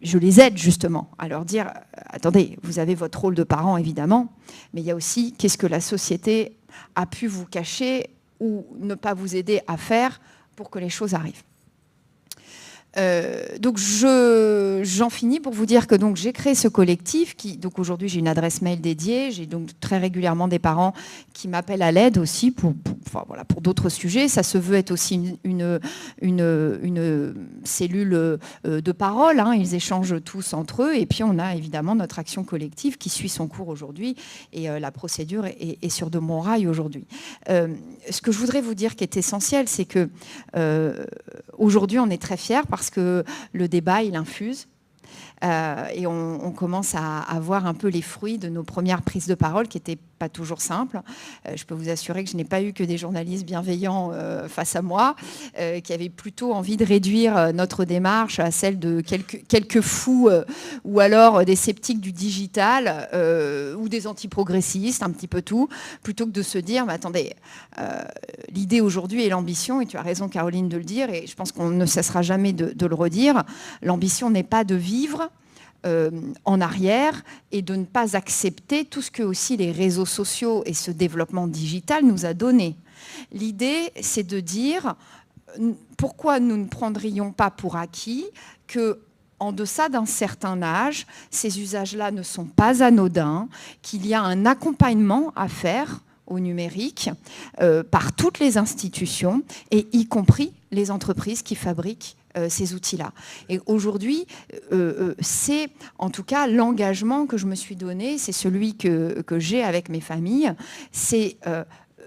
Je les aide justement à leur dire, attendez, vous avez votre rôle de parent évidemment, mais il y a aussi qu'est-ce que la société a pu vous cacher ou ne pas vous aider à faire pour que les choses arrivent. Donc j'en finis pour vous dire que donc j'ai créé ce collectif donc aujourd'hui j'ai une adresse mail dédiée, j'ai donc très régulièrement des parents qui m'appellent à l'aide aussi pour d'autres sujets. Ça se veut être aussi une cellule de parole, hein. Ils échangent tous entre eux et puis on a évidemment notre action collective qui suit son cours aujourd'hui et la procédure est sur de bons rails aujourd'hui. Ce que je voudrais vous dire qui est essentiel, c'est que aujourd'hui on est très fiers parce que le débat, il infuse. Et on commence à avoir un peu les fruits de nos premières prises de parole qui n'étaient pas toujours simples. Je peux vous assurer que je n'ai pas eu que des journalistes bienveillants face à moi, qui avaient plutôt envie de réduire notre démarche à celle de quelques fous ou alors des sceptiques du digital ou des antiprogressistes, un petit peu tout, plutôt que de se dire, mais attendez, l'idée aujourd'hui et l'ambition, et tu as raison Caroline de le dire, et je pense qu'on ne cessera jamais de le redire, l'ambition n'est pas de vivre en arrière et de ne pas accepter tout ce que aussi les réseaux sociaux et ce développement digital nous a donné. L'idée, c'est de dire pourquoi nous ne prendrions pas pour acquis que en deçà d'un certain âge, ces usages-là ne sont pas anodins, qu'il y a un accompagnement à faire au numérique par toutes les institutions et y compris les entreprises qui fabriquent ces outils-là. Et aujourd'hui, c'est en tout cas l'engagement que je me suis donné, c'est celui que j'ai avec mes familles, c'est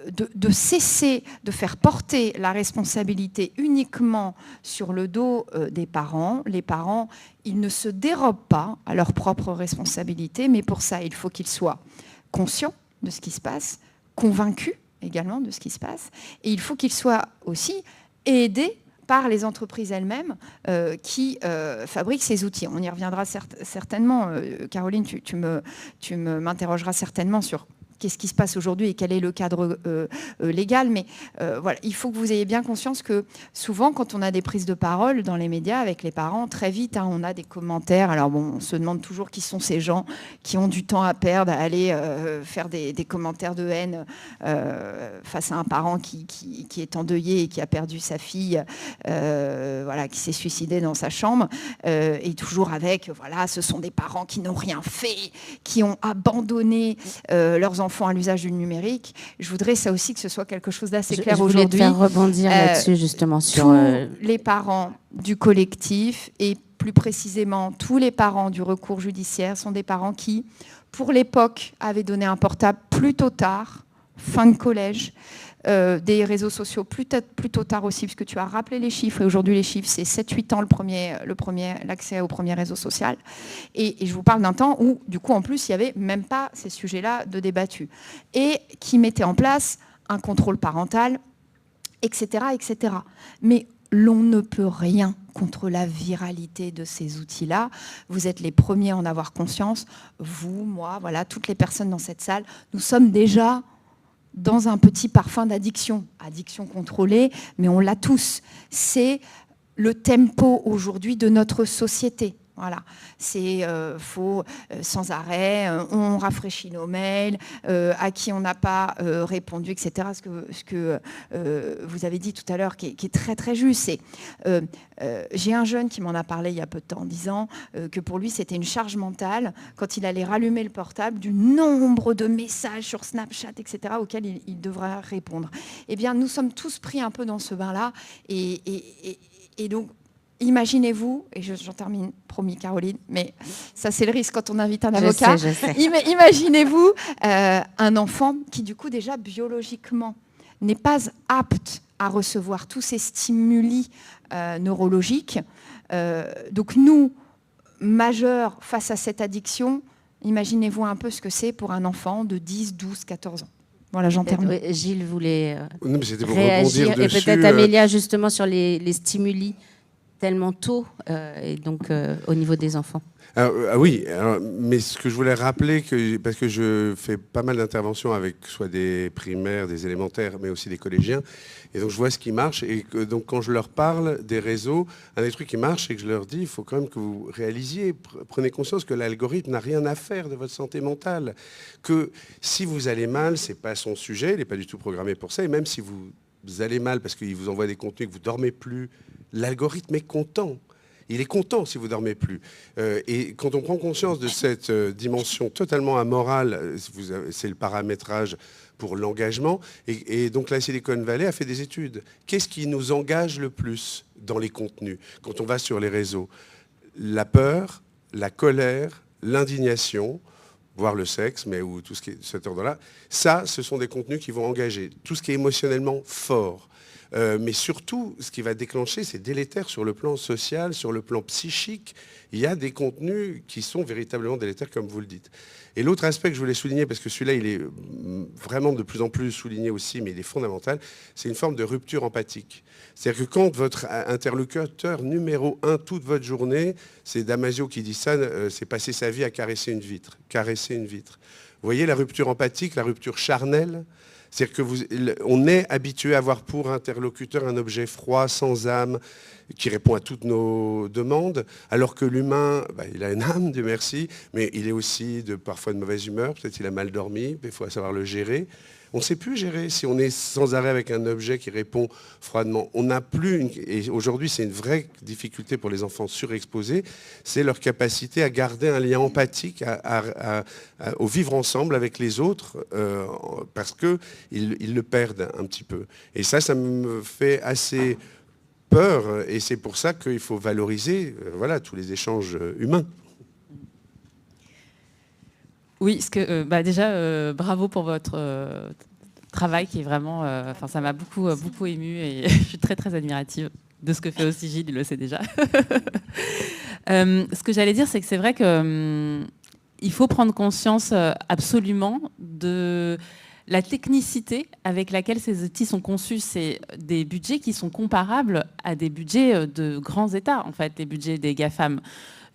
de cesser de faire porter la responsabilité uniquement sur le dos des parents. Les parents, ils ne se dérobent pas à leurs propres responsabilités, mais pour ça, il faut qu'ils soient conscients de ce qui se passe, convaincus également de ce qui se passe, et il faut qu'ils soient aussi aidés par les entreprises elles-mêmes qui fabriquent ces outils. On y reviendra certainement. Caroline, tu m'interrogeras certainement sur qu'est-ce qui se passe aujourd'hui et quel est le cadre légal. Mais voilà, il faut que vous ayez bien conscience que souvent, quand on a des prises de parole dans les médias avec les parents, très vite, hein, on a des commentaires. Alors bon, on se demande toujours qui sont ces gens qui ont du temps à perdre à aller faire des commentaires de haine face à un parent qui est endeuillé et qui a perdu sa fille, voilà, qui s'est suicidé dans sa chambre, et toujours avec, voilà, ce sont des parents qui n'ont rien fait, qui ont abandonné leurs enfants enfants à l'usage du numérique. Je voudrais ça aussi que ce soit quelque chose d'assez clair aujourd'hui. Je voulais te faire rebondir là-dessus, justement, sur... Tous les parents du collectif, et plus précisément tous les parents du recours judiciaire, sont des parents qui, pour l'époque, avaient donné un portable plutôt tard, fin de collège, des réseaux sociaux peut-être plutôt tard aussi, puisque tu as rappelé les chiffres, et aujourd'hui les chiffres, c'est 7-8 ans l'accès au premier réseau social. Et je vous parle d'un temps où, du coup, en plus, il n'y avait même pas ces sujets-là de débattus. Et qui mettait en place un contrôle parental, etc., etc. Mais l'on ne peut rien contre la viralité de ces outils-là. Vous êtes les premiers à en avoir conscience. Vous, moi, voilà, toutes les personnes dans cette salle, nous sommes déjà dans un petit parfum d'addiction. Addiction contrôlée, mais on l'a tous. C'est le tempo aujourd'hui de notre société. Voilà, c'est faut sans arrêt, on rafraîchit nos mails, à qui on n'a pas répondu, etc. Ce que vous avez dit tout à l'heure, qui est très très juste, c'est j'ai un jeune qui m'en a parlé il y a peu de temps, en disant que pour lui c'était une charge mentale quand il allait rallumer le portable du nombre de messages sur Snapchat, etc. auxquels il devra répondre. Eh bien, nous sommes tous pris un peu dans ce bain-là, et donc imaginez-vous, et j'en termine, promis Caroline, mais ça c'est le risque quand on invite un avocat. Je sais. Imaginez-vous un enfant qui du coup déjà biologiquement n'est pas apte à recevoir tous ces stimuli neurologiques. Donc nous, majeurs, face à cette addiction, imaginez-vous un peu ce que c'est pour un enfant de 10, 12, 14 ans. Voilà, j'en termine. Gilles voulait Non, mais c'était pour réagir, rebondir dessus, et peut-être Amélia justement sur les stimuli tellement tôt, et donc au niveau des enfants. Oui, mais ce que je voulais rappeler, parce que je fais pas mal d'interventions avec soit des primaires, des élémentaires, mais aussi des collégiens, et donc je vois ce qui marche, et donc quand je leur parle des réseaux, un des trucs qui marche, c'est que je leur dis, il faut quand même que vous réalisiez, prenez conscience que l'algorithme n'a rien à faire de votre santé mentale, que si vous allez mal, c'est pas son sujet, il n'est pas du tout programmé pour ça, et même si vous allez mal parce qu'il vous envoie des contenus que vous dormez plus, l'algorithme est content. Il est content si vous ne dormez plus. Et quand on prend conscience de cette dimension totalement amorale, c'est le paramétrage pour l'engagement. Et donc la Silicon Valley a fait des études. Qu'est-ce qui nous engage le plus dans les contenus quand on va sur les réseaux? La peur, la colère, l'indignation, voire le sexe, mais ou tout ce qui est de cet ordre-là. Ça, ce sont des contenus qui vont engager. Tout ce qui est émotionnellement fort. Mais surtout, ce qui va déclencher, c'est délétère sur le plan social, sur le plan psychique. Il y a des contenus qui sont véritablement délétères, comme vous le dites. Et l'autre aspect que je voulais souligner, parce que celui-là, il est vraiment de plus en plus souligné aussi, mais il est fondamental, c'est une forme de rupture empathique. C'est-à-dire que quand votre interlocuteur numéro 1 toute votre journée, c'est Damasio qui dit ça, c'est passer sa vie à caresser une vitre. Caresser une vitre. Vous voyez la rupture empathique, la rupture charnelle? C'est-à-dire qu'on est habitué à avoir pour interlocuteur un objet froid, sans âme, qui répond à toutes nos demandes, alors que l'humain, il a une âme, Dieu merci, mais il est aussi parfois de mauvaise humeur, peut-être qu'il a mal dormi, il faut savoir le gérer. On ne sait plus gérer si on est sans arrêt avec un objet qui répond froidement. On n'a plus, et aujourd'hui c'est une vraie difficulté pour les enfants surexposés, c'est leur capacité à garder un lien empathique, au vivre ensemble avec les autres, parce qu'ils le perdent un petit peu. Et ça me fait assez peur, et c'est pour ça qu'il faut valoriser tous les échanges humains. Oui, déjà, bravo pour votre travail qui est vraiment... ça m'a beaucoup émue et je suis très, très admirative de ce que fait aussi Gilles, il le sait déjà. Ce que j'allais dire, c'est que c'est vrai qu'il faut prendre conscience absolument de la technicité avec laquelle ces outils sont conçus. C'est des budgets qui sont comparables à des budgets de grands États, en fait, les budgets des GAFAM.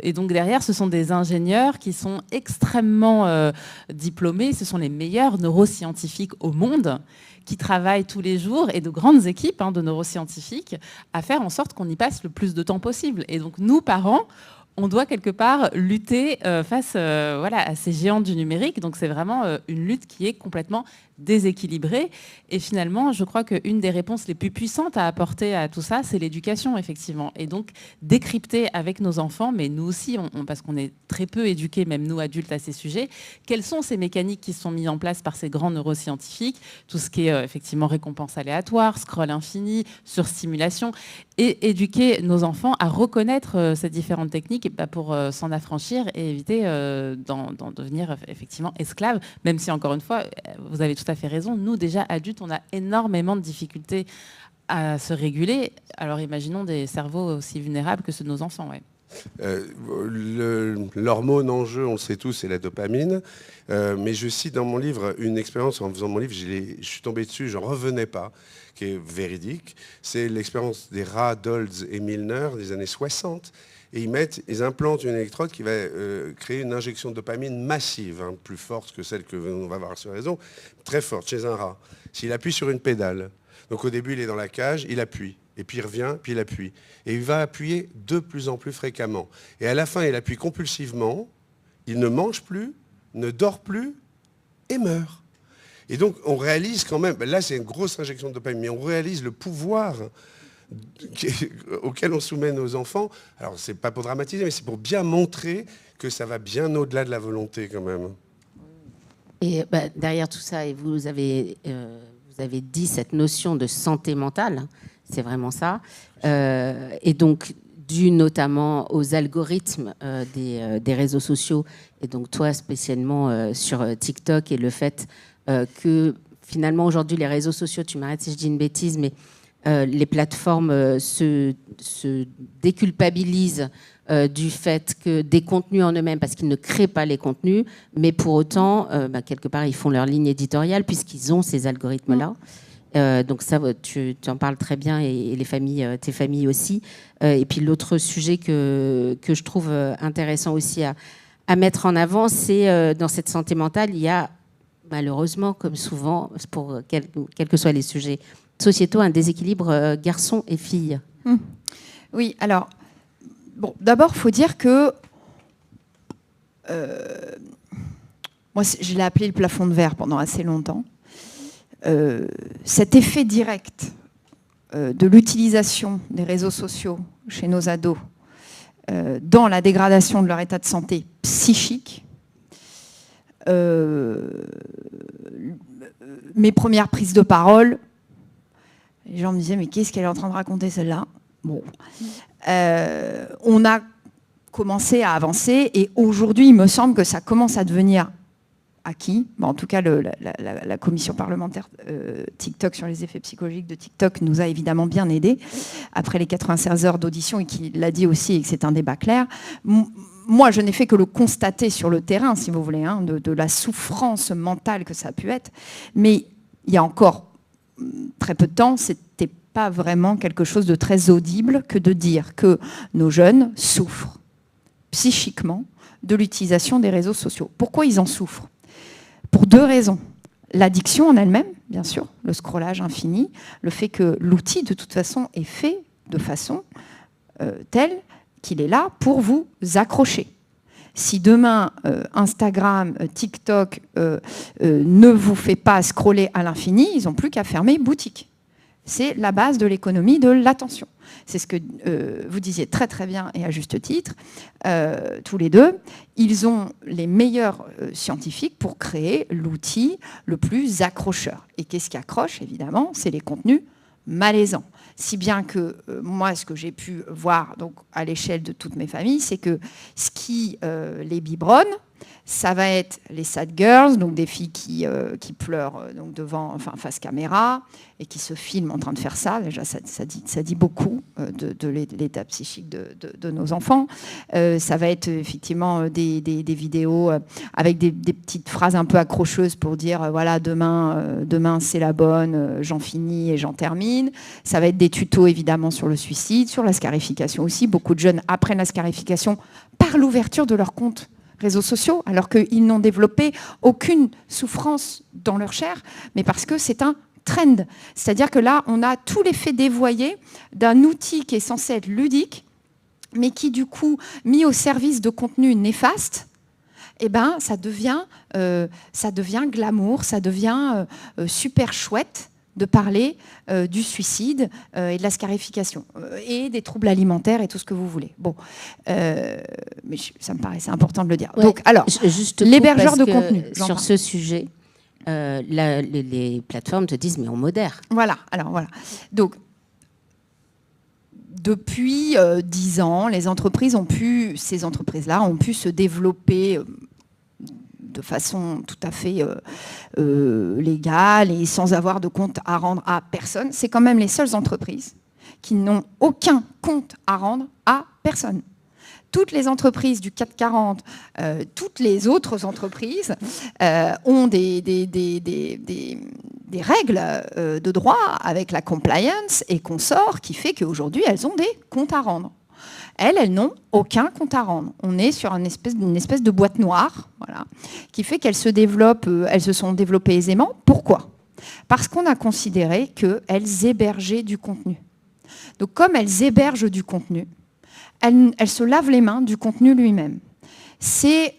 Et donc derrière, ce sont des ingénieurs qui sont extrêmement diplômés. Ce sont les meilleurs neuroscientifiques au monde qui travaillent tous les jours, et de grandes équipes de neuroscientifiques à faire en sorte qu'on y passe le plus de temps possible. Et donc nous, parents, on doit quelque part lutter face à ces géants du numérique. Donc c'est vraiment une lutte qui est complètement déséquilibré. Et finalement, je crois qu'une des réponses les plus puissantes à apporter à tout ça, c'est l'éducation, effectivement. Et donc, décrypter avec nos enfants, mais nous aussi, parce qu'on est très peu éduqués, même nous adultes, à ces sujets, quelles sont ces mécaniques qui sont mises en place par ces grands neuroscientifiques, tout ce qui est effectivement récompense aléatoire, scroll infini, surstimulation, et éduquer nos enfants à reconnaître ces différentes techniques pour s'en affranchir et éviter d'en devenir effectivement esclaves, même si, encore une fois, vous avez tout à fait raison, nous, déjà adultes, on a énormément de difficultés à se réguler. Alors imaginons des cerveaux aussi vulnérables que ceux de nos enfants. Ouais. L'hormone en jeu, on le sait tous, c'est la dopamine. Mais je cite dans mon livre une expérience, en faisant mon livre, je suis tombé dessus, je n'en revenais pas, qui est véridique. C'est l'expérience des rats Dodds et Milner des années 60. Et ils implantent une électrode qui va créer une injection de dopamine massive, hein, plus forte que celle qu'on va avoir sur les réseaux, très forte chez un rat. S'il appuie sur une pédale, donc au début il est dans la cage, il appuie, et puis il revient, puis il appuie. Et il va appuyer de plus en plus fréquemment. Et à la fin, il appuie compulsivement, il ne mange plus, ne dort plus, et meurt. Et donc on réalise quand même, là c'est une grosse injection de dopamine, mais on réalise le pouvoir auquel on soumet nos enfants. Alors c'est pas pour dramatiser, mais c'est pour bien montrer que ça va bien au-delà de la volonté quand même. Et derrière tout ça, et vous avez dit cette notion de santé mentale, c'est vraiment ça. Et donc dû notamment aux algorithmes des réseaux sociaux, et donc toi spécialement sur TikTok, et le fait que finalement aujourd'hui les réseaux sociaux, tu m'arrêtes si je dis une bêtise, mais les plateformes se déculpabilisent du fait que des contenus en eux-mêmes, parce qu'ils ne créent pas les contenus, mais pour autant, quelque part, ils font leur ligne éditoriale puisqu'ils ont ces algorithmes-là. Donc ça, tu en parles très bien, et les familles, tes familles aussi. Et puis l'autre sujet que je trouve intéressant aussi à mettre en avant, c'est dans cette santé mentale, il y a malheureusement, comme souvent, pour quels que soient les sujets sociétaux, un déséquilibre garçons et filles. Oui, alors, bon, d'abord, il faut dire que moi, je l'ai appelé le plafond de verre pendant assez longtemps. Cet effet direct de l'utilisation des réseaux sociaux chez nos ados dans la dégradation de leur état de santé psychique, mes premières prises de parole, les gens me disaient, mais qu'est-ce qu'elle est en train de raconter celle-là ? Bon. On a commencé à avancer, et aujourd'hui, il me semble que ça commence à devenir acquis. Bon, en tout cas, la commission parlementaire TikTok sur les effets psychologiques de TikTok nous a évidemment bien aidés, après les 96 heures d'audition, et qui l'a dit aussi, et que c'est un débat clair. Moi, je n'ai fait que le constater sur le terrain, si vous voulez, hein, de la souffrance mentale que ça a pu être. Mais il y a encore très peu de temps, c'était pas vraiment quelque chose de très audible que de dire que nos jeunes souffrent psychiquement de l'utilisation des réseaux sociaux. Pourquoi ils en souffrent ? Pour deux raisons. L'addiction en elle-même, bien sûr, le scrollage infini, le fait que l'outil, de toute façon, est fait de façon telle qu'il est là pour vous accrocher. Si demain, Instagram, TikTok ne vous fait pas scroller à l'infini, ils n'ont plus qu'à fermer boutique. C'est la base de l'économie de l'attention. C'est ce que vous disiez très très bien, et à juste titre, tous les deux. Ils ont les meilleurs scientifiques pour créer l'outil le plus accrocheur. Et qu'est-ce qui accroche, évidemment ? C'est les contenus malaisants. Si bien que moi, ce que j'ai pu voir donc, à l'échelle de toutes mes familles, c'est que ce qui les biberonne, ça va être les sad girls, donc des filles qui pleurent donc devant, enfin face caméra, et qui se filment en train de faire ça. Déjà, ça dit beaucoup de l'état psychique de nos enfants. Ça va être effectivement des vidéos avec des petites phrases un peu accrocheuses pour dire voilà, demain c'est la bonne, j'en finis et j'en termine. Ça va être des tutos évidemment sur le suicide, sur la scarification aussi. Beaucoup de jeunes apprennent la scarification par l'ouverture de leur compte réseaux sociaux, alors qu'ils n'ont développé aucune souffrance dans leur chair, mais parce que c'est un trend. C'est-à-dire que là, on a tout l'effet dévoyé d'un outil qui est censé être ludique, mais qui, du coup, mis au service de contenus néfastes, eh ben, ça devient glamour, ça devient super chouette de parler du suicide et de la scarification et des troubles alimentaires et tout ce que vous voulez. Bon, mais ça me paraissait important de le dire. Ouais, donc, alors, l'hébergeur de contenu. Sur ce sujet, les plateformes te disent mais on modère. Voilà. Donc, depuis 10 ans, ces entreprises-là ont pu se développer de façon tout à fait légale et sans avoir de compte à rendre à personne. C'est quand même les seules entreprises qui n'ont aucun compte à rendre à personne. Toutes les entreprises du CAC 40, toutes les autres entreprises ont des règles de droit avec la compliance et consorts qui fait qu'aujourd'hui, elles ont des comptes à rendre. Elles n'ont aucun compte à rendre. On est sur une espèce de boîte noire, voilà, qui fait qu'elles se sont développées aisément. Pourquoi ? Parce qu'on a considéré qu'elles hébergeaient du contenu. Donc, comme elles hébergent du contenu, elles se lavent les mains du contenu lui-même. C'est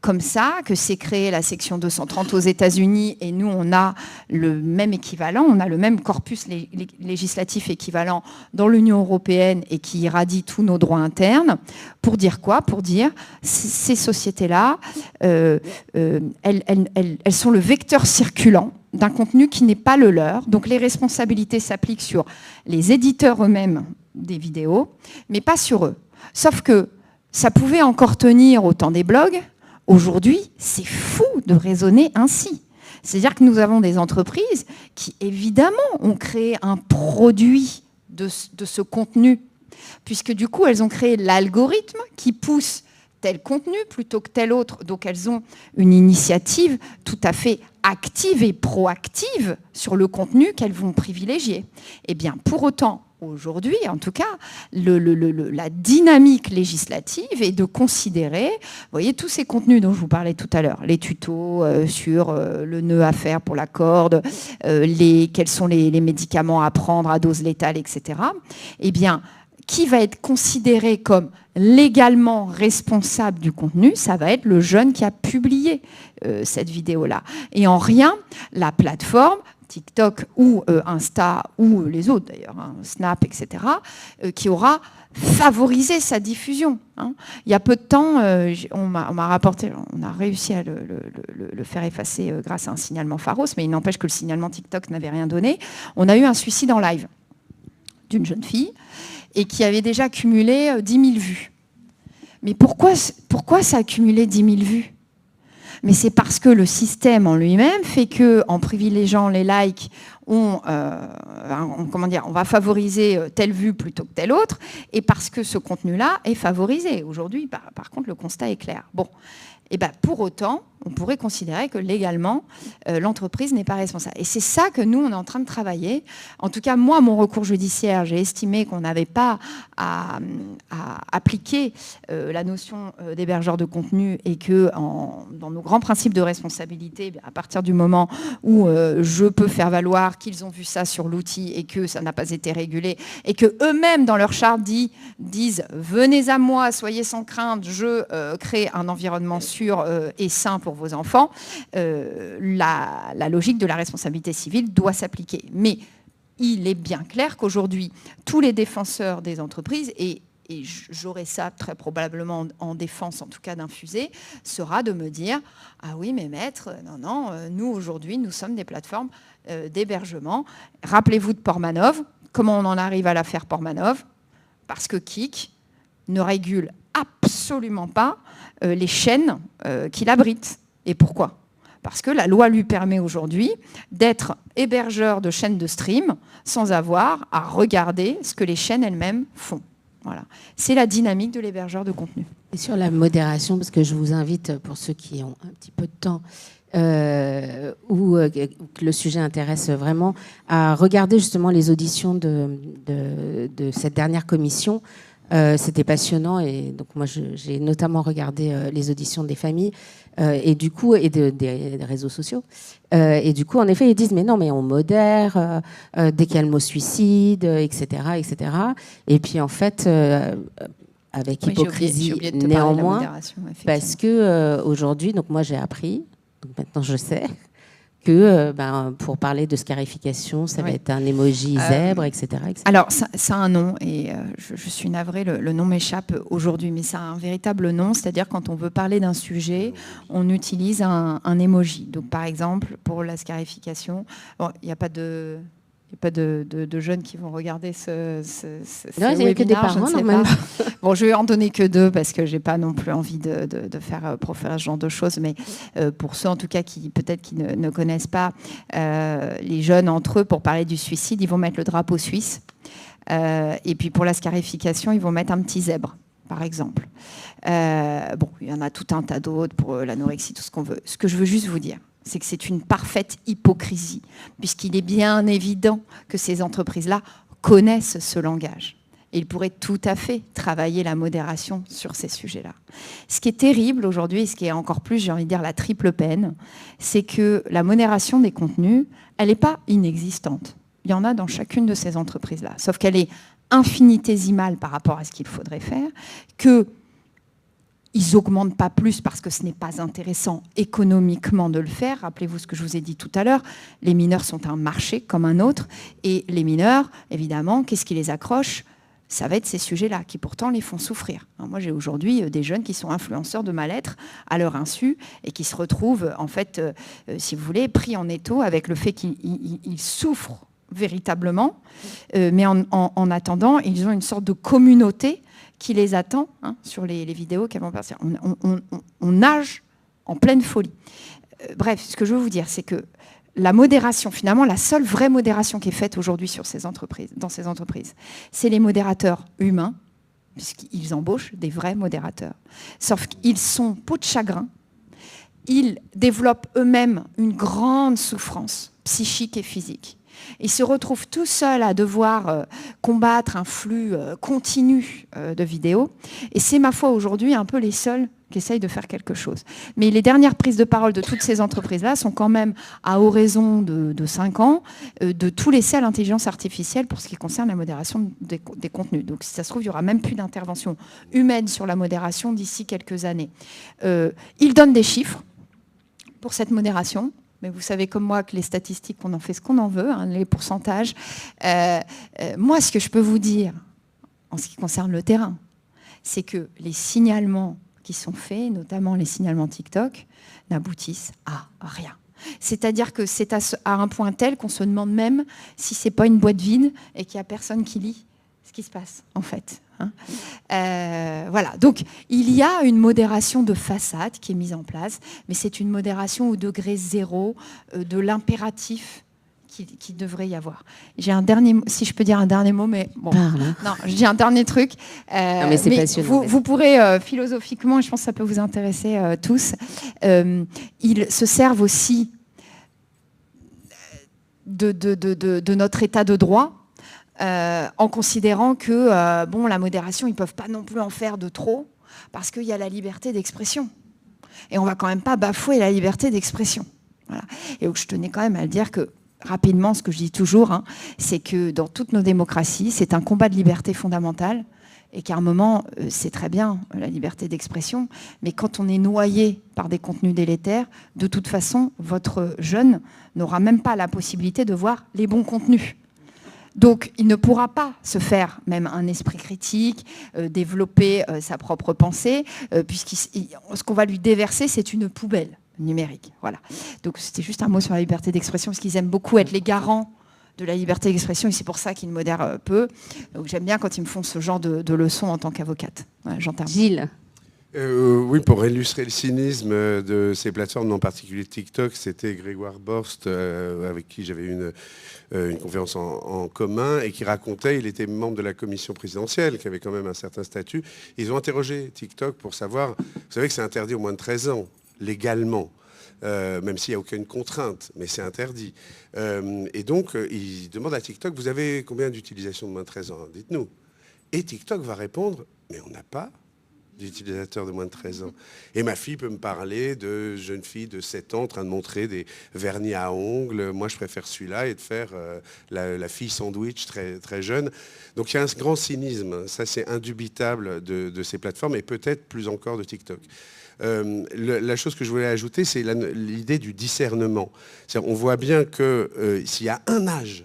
comme ça que s'est créée la section 230 aux États-Unis, et nous, on a le même équivalent, on a le même corpus législatif équivalent dans l'Union européenne et qui irradie tous nos droits internes. Pour dire quoi ? Pour dire ces sociétés-là, elles sont le vecteur circulant d'un contenu qui n'est pas le leur. Donc les responsabilités s'appliquent sur les éditeurs eux-mêmes des vidéos, mais pas sur eux. Sauf que ça pouvait encore tenir au temps des blogs. Aujourd'hui, c'est fou de raisonner ainsi. C'est-à-dire que nous avons des entreprises qui, évidemment, ont créé un produit de ce contenu, puisque du coup, elles ont créé l'algorithme qui pousse tel contenu plutôt que tel autre. Donc, elles ont une initiative tout à fait active et proactive sur le contenu qu'elles vont privilégier. Eh bien, pour autant, aujourd'hui, en tout cas, la dynamique législative est de considérer, vous voyez, tous ces contenus dont je vous parlais tout à l'heure, les tutos sur le nœud à faire pour la corde, quels sont les médicaments à prendre à dose létale, etc. Eh bien, qui va être considéré comme légalement responsable du contenu, ça va être le jeune qui a publié cette vidéo-là. Et en rien, la plateforme, TikTok ou Insta, ou les autres d'ailleurs, Snap, etc., qui aura favorisé sa diffusion. Il y a peu de temps, on m'a rapporté, on a réussi à le faire effacer grâce à un signalement Pharos, mais il n'empêche que le signalement TikTok n'avait rien donné. On a eu un suicide en live d'une jeune fille et qui avait déjà cumulé 10 000 vues. Mais pourquoi ça a cumulé 10 000 vues ? Mais c'est parce que le système en lui-même fait qu'en privilégiant les likes, on va favoriser telle vue plutôt que telle autre, et parce que ce contenu-là est favorisé. Aujourd'hui, par contre, le constat est clair. Bon, et ben, pour autant, on pourrait considérer que légalement, l'entreprise n'est pas responsable. Et c'est ça que nous, on est en train de travailler. En tout cas, moi, mon recours judiciaire, j'ai estimé qu'on n'avait pas à appliquer la notion d'hébergeur de contenu et que dans nos grands principes de responsabilité, à partir du moment où je peux faire valoir qu'ils ont vu ça sur l'outil et que ça n'a pas été régulé et qu'eux-mêmes, dans leur charte, disent « Venez à moi, soyez sans crainte, je crée un environnement sûr et sain pour vos enfants », la logique de la responsabilité civile doit s'appliquer. Mais il est bien clair qu'aujourd'hui, tous les défenseurs des entreprises, et j'aurai ça très probablement en défense, en tout cas d'infuser, sera de me dire « Ah oui, mais maître, non, nous aujourd'hui, nous sommes des plateformes d'hébergement. Rappelez-vous de Portmanov. Comment on en arrive à l'affaire Portmanov ? Parce que Kik ne régule absolument pas les chaînes qu'il abrite. Et pourquoi ? Parce que la loi lui permet aujourd'hui d'être hébergeur de chaînes de stream sans avoir à regarder ce que les chaînes elles-mêmes font. Voilà. C'est la dynamique de l'hébergeur de contenu. Et sur la modération, parce que je vous invite, pour ceux qui ont un petit peu de temps, où le sujet intéresse vraiment, à regarder justement les auditions de cette dernière commission. C'était passionnant et donc moi j'ai notamment regardé les auditions des familles et du coup des réseaux sociaux et du coup en effet ils disent mais non mais on modère dès qu'il y a le mot suicide etc. et puis en fait avec Oui, hypocrisie j'ai oublié de te parler de la néanmoins, modération, parce effectivement. que aujourd'hui, donc moi j'ai appris, donc maintenant je sais que pour parler de scarification, ça va Oui. être un emoji zèbre, etc., etc. Alors, ça a un nom, et je suis navrée, le nom m'échappe aujourd'hui, mais ça a un véritable nom, c'est-à-dire quand on veut parler d'un sujet, on utilise un emoji. Donc, par exemple, pour la scarification, bon, il n'y a pas de... Il n'y a pas de jeunes qui vont regarder ce Non, il n'y a que des webinaire, je ne parents, sais normalement. pas. Bon, je vais en donner que 2 parce que je n'ai pas non plus envie de faire proférer ce genre de choses. Mais pour ceux, en tout cas, qui peut-être qui ne connaissent pas, les jeunes entre eux, pour parler du suicide, ils vont mettre le drapeau suisse. Et puis pour la scarification, ils vont mettre un petit zèbre, par exemple. Bon, il y en a tout un tas d'autres pour l'anorexie, tout ce qu'on veut. Ce que je veux juste vous dire, c'est que c'est une parfaite hypocrisie, puisqu'il est bien évident que ces entreprises-là connaissent ce langage. Et ils pourraient tout à fait travailler la modération sur ces sujets-là. Ce qui est terrible aujourd'hui, et ce qui est encore plus, j'ai envie de dire, la triple peine, c'est que la modération des contenus, elle n'est pas inexistante. Il y en a dans chacune de ces entreprises-là, sauf qu'elle est infinitésimale par rapport à ce qu'il faudrait faire, que ils n'augmentent pas plus parce que ce n'est pas intéressant économiquement de le faire. Rappelez-vous ce que je vous ai dit tout à l'heure, les mineurs sont un marché comme un autre, et les mineurs, évidemment, qu'est-ce qui les accroche ? Ça va être ces sujets-là qui pourtant les font souffrir. Alors moi, j'ai aujourd'hui des jeunes qui sont influenceurs de mal-être à leur insu et qui se retrouvent, en fait, si vous voulez, pris en étau avec le fait qu'ils souffrent véritablement, mais en attendant, ils ont une sorte de communauté qui les attend sur les vidéos qu'elles vont passer. On nage en pleine folie. Bref, ce que je veux vous dire, c'est que la modération, finalement, la seule vraie modération qui est faite aujourd'hui dans ces entreprises, c'est les modérateurs humains, puisqu'ils embauchent des vrais modérateurs. Sauf qu'ils sont peau de chagrin, ils développent eux-mêmes une grande souffrance psychique et physique. Ils se retrouvent tout seuls à devoir combattre un flux continu de vidéos. Et c'est, ma foi, aujourd'hui, un peu les seuls qui essayent de faire quelque chose. Mais les dernières prises de parole de toutes ces entreprises-là sont quand même à horizon de 5 ans de tout laisser à l'intelligence artificielle pour ce qui concerne la modération des contenus. Donc, si ça se trouve, il n'y aura même plus d'intervention humaine sur la modération d'ici quelques années. Ils donnent des chiffres pour cette modération. Mais vous savez comme moi que les statistiques, on en fait ce qu'on en veut, les pourcentages. Moi, ce que je peux vous dire, en ce qui concerne le terrain, c'est que les signalements qui sont faits, notamment les signalements TikTok, n'aboutissent à rien. C'est-à-dire que c'est à un point tel qu'on se demande même si c'est pas une boîte vide et qu'il n'y a personne qui lit ce qui se passe, en fait. Voilà, donc il y a une modération de façade qui est mise en place, mais c'est une modération au degré zéro de l'impératif qui devrait y avoir. J'ai un dernier, si je peux dire un dernier mot, mais bon, non, je dis un dernier truc. Non, mais c'est passionnant. Vous pourrez philosophiquement, et je pense que ça peut vous intéresser tous, ils se servent aussi de notre état de droit. En considérant que la modération, ils ne peuvent pas non plus en faire de trop, parce qu'il y a la liberté d'expression. Et on ne va quand même pas bafouer la liberté d'expression. Voilà. Et donc, je tenais quand même à le dire que, rapidement, ce que je dis toujours, c'est que dans toutes nos démocraties, c'est un combat de liberté fondamentale, et qu'à un moment, c'est très bien la liberté d'expression, mais quand on est noyé par des contenus délétères, de toute façon, votre jeune n'aura même pas la possibilité de voir les bons contenus. Donc, il ne pourra pas se faire même un esprit critique, développer sa propre pensée, puisque ce qu'on va lui déverser, c'est une poubelle numérique. Voilà. Donc, c'était juste un mot sur la liberté d'expression, parce qu'ils aiment beaucoup être les garants de la liberté d'expression, et c'est pour ça qu'ils modèrent peu. Donc, j'aime bien quand ils me font ce genre de leçons en tant qu'avocate. Voilà, j'en termine. Gilles. Oui, pour illustrer le cynisme de ces plateformes, en particulier TikTok, c'était Grégoire Borst, avec qui j'avais une conférence en commun, et qui racontait, il était membre de la commission présidentielle, qui avait quand même un certain statut. Ils ont interrogé TikTok pour savoir, vous savez que c'est interdit au moins de 13 ans, légalement, même s'il n'y a aucune contrainte, mais c'est interdit. Et donc, ils demandent à TikTok, vous avez combien d'utilisation de moins de 13 ans? Dites-nous. Et TikTok va répondre, mais on n'a pas d'utilisateurs de moins de 13 ans. Et ma fille peut me parler de jeune fille de 7 ans en train de montrer des vernis à ongles. Moi, je préfère celui-là et de faire la fille sandwich très, très jeune. Donc, il y a un grand cynisme. Ça, c'est indubitable de ces plateformes et peut-être plus encore de TikTok. La chose que je voulais ajouter, c'est l'idée du discernement. On voit bien que s'il y a un âge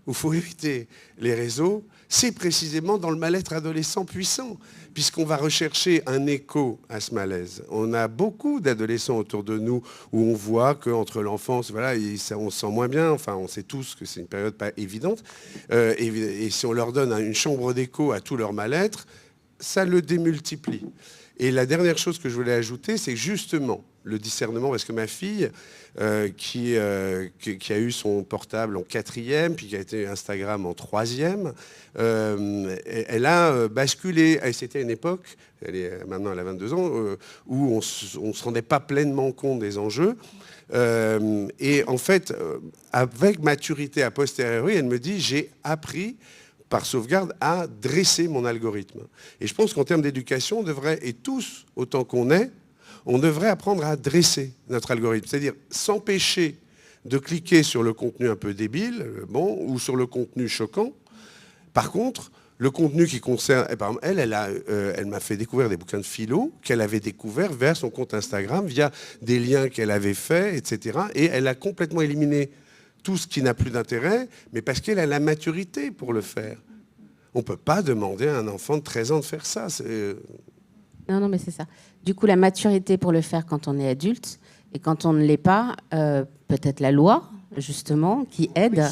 où il faut éviter les réseaux, c'est précisément dans le mal-être adolescent puissant, puisqu'on va rechercher un écho à ce malaise. On a beaucoup d'adolescents autour de nous où on voit qu'entre l'enfance, voilà, on se sent moins bien, enfin on sait tous que c'est une période pas évidente, et si on leur donne une chambre d'écho à tout leur mal-être, ça le démultiplie. Et la dernière chose que je voulais ajouter, c'est justement le discernement, parce que ma fille, qui a eu son portable en 4e, puis qui a été Instagram en 3e, elle a basculé. C'était une époque, maintenant elle a 22 ans, où on ne se rendait pas pleinement compte des enjeux. Et en fait, avec maturité a posteriori, elle me dit, j'ai appris par sauvegarde, à dresser mon algorithme. Et je pense qu'en termes d'éducation, on devrait, et tous, autant qu'on est, on devrait apprendre à dresser notre algorithme. C'est-à-dire s'empêcher de cliquer sur le contenu un peu débile, ou sur le contenu choquant. Par contre, le contenu qui concerne... Par exemple, elle m'a fait découvrir des bouquins de philo qu'elle avait découverts vers son compte Instagram, via des liens qu'elle avait faits, etc. Et elle a complètement éliminé tout ce qui n'a plus d'intérêt, mais parce qu'elle a la maturité pour le faire. On ne peut pas demander à un enfant de 13 ans de faire ça. Non, mais c'est ça. Du coup, la maturité pour le faire quand on est adulte, et quand on ne l'est pas, peut-être la loi, justement, qui aide.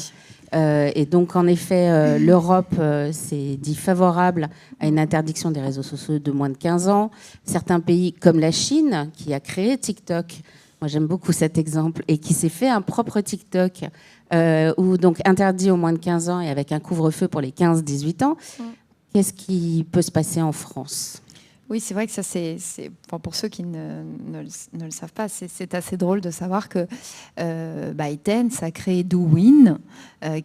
Oui. Et donc, en effet, l'Europe s'est dit favorable à une interdiction des réseaux sociaux de moins de 15 ans. Certains pays, comme la Chine, qui a créé TikTok, moi, j'aime beaucoup cet exemple, et qui s'est fait un propre TikTok, où donc interdit aux moins de 15 ans et avec un couvre-feu pour les 15-18 ans. Qu'est-ce qui peut se passer en France ? Oui, c'est vrai que ça, pour ceux qui ne le savent pas, c'est assez drôle de savoir que ByteDance a créé Douyin,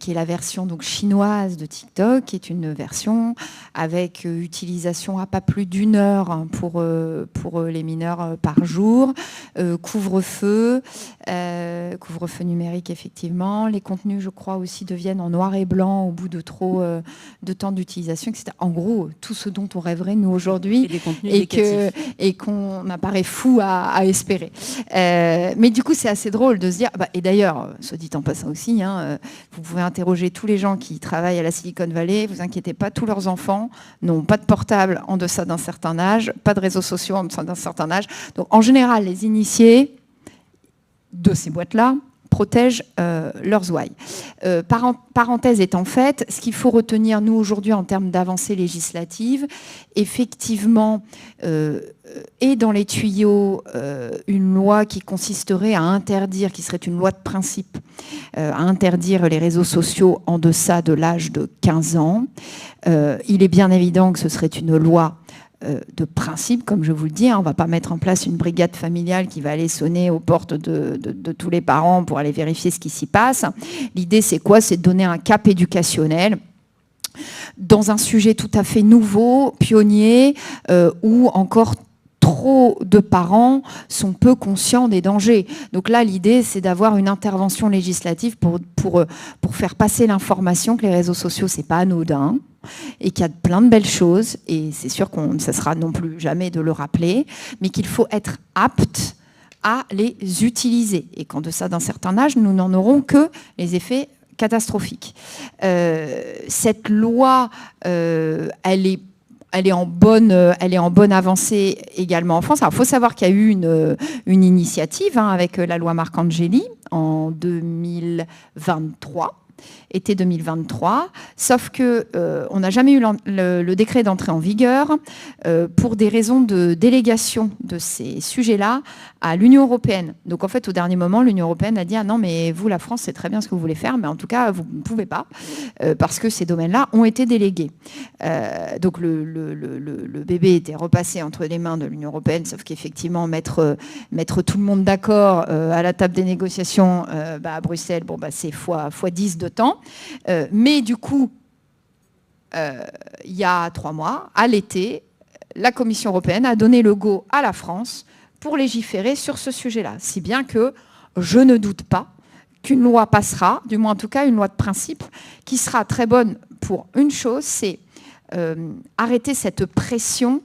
qui est la version donc chinoise de TikTok, qui est une version avec utilisation à pas plus d'1 heure pour les mineurs par jour, couvre-feu numérique effectivement. Les contenus, je crois, aussi deviennent en noir et blanc au bout de trop de temps d'utilisation, etc. En gros, tout ce dont on rêverait nous aujourd'hui. Et qu'on apparaît fou à espérer. Mais du coup, c'est assez drôle de se dire... et d'ailleurs, soit dit en passant aussi, vous pouvez interroger tous les gens qui travaillent à la Silicon Valley, vous inquiétez pas, tous leurs enfants n'ont pas de portable en deçà d'un certain âge, pas de réseaux sociaux en deçà d'un certain âge. Donc, en général, les initiés de ces boîtes-là protègent leurs ouailles. Parenthèse étant faite, ce qu'il faut retenir, nous, aujourd'hui, en termes d'avancées législatives, effectivement, est dans les tuyaux une loi qui consisterait à interdire, qui serait une loi de principe, à interdire les réseaux sociaux en deçà de l'âge de 15 ans. Il est bien évident que ce serait une loi de principe, comme je vous le dis. On ne va pas mettre en place une brigade familiale qui va aller sonner aux portes de tous les parents pour aller vérifier ce qui s'y passe. L'idée, c'est quoi ? C'est de donner un cap éducationnel dans un sujet tout à fait nouveau, pionnier, où encore trop de parents sont peu conscients des dangers. Donc là, l'idée, c'est d'avoir une intervention législative pour faire passer l'information que les réseaux sociaux, c'est pas anodin, et qu'il y a plein de belles choses, et c'est sûr qu'on ne cessera non plus jamais de le rappeler, mais qu'il faut être apte à les utiliser. Et qu'en deçà d'un certain âge, nous n'en aurons que les effets catastrophiques. Cette loi, elle est en bonne avancée également en France. Alors, il faut savoir qu'il y a eu une initiative avec la loi Marcangeli en 2023. Été 2023, sauf que on n'a jamais eu le décret d'entrée en vigueur pour des raisons de délégation de ces sujets-là à l'Union européenne. Donc en fait, au dernier moment, l'Union européenne a dit ah non, mais vous, la France, c'est très bien ce que vous voulez faire, mais en tout cas, vous ne pouvez pas parce que ces domaines-là ont été délégués. Donc le bébé était repassé entre les mains de l'Union européenne, sauf qu'effectivement, mettre tout le monde d'accord à la table des négociations à Bruxelles, c'est fois 10 de temps. Mais du coup, il y a 3 mois, à l'été, la Commission européenne a donné le go à la France pour légiférer sur ce sujet-là. Si bien que je ne doute pas qu'une loi passera, du moins en tout cas une loi de principe, qui sera très bonne pour une chose, c'est arrêter cette pression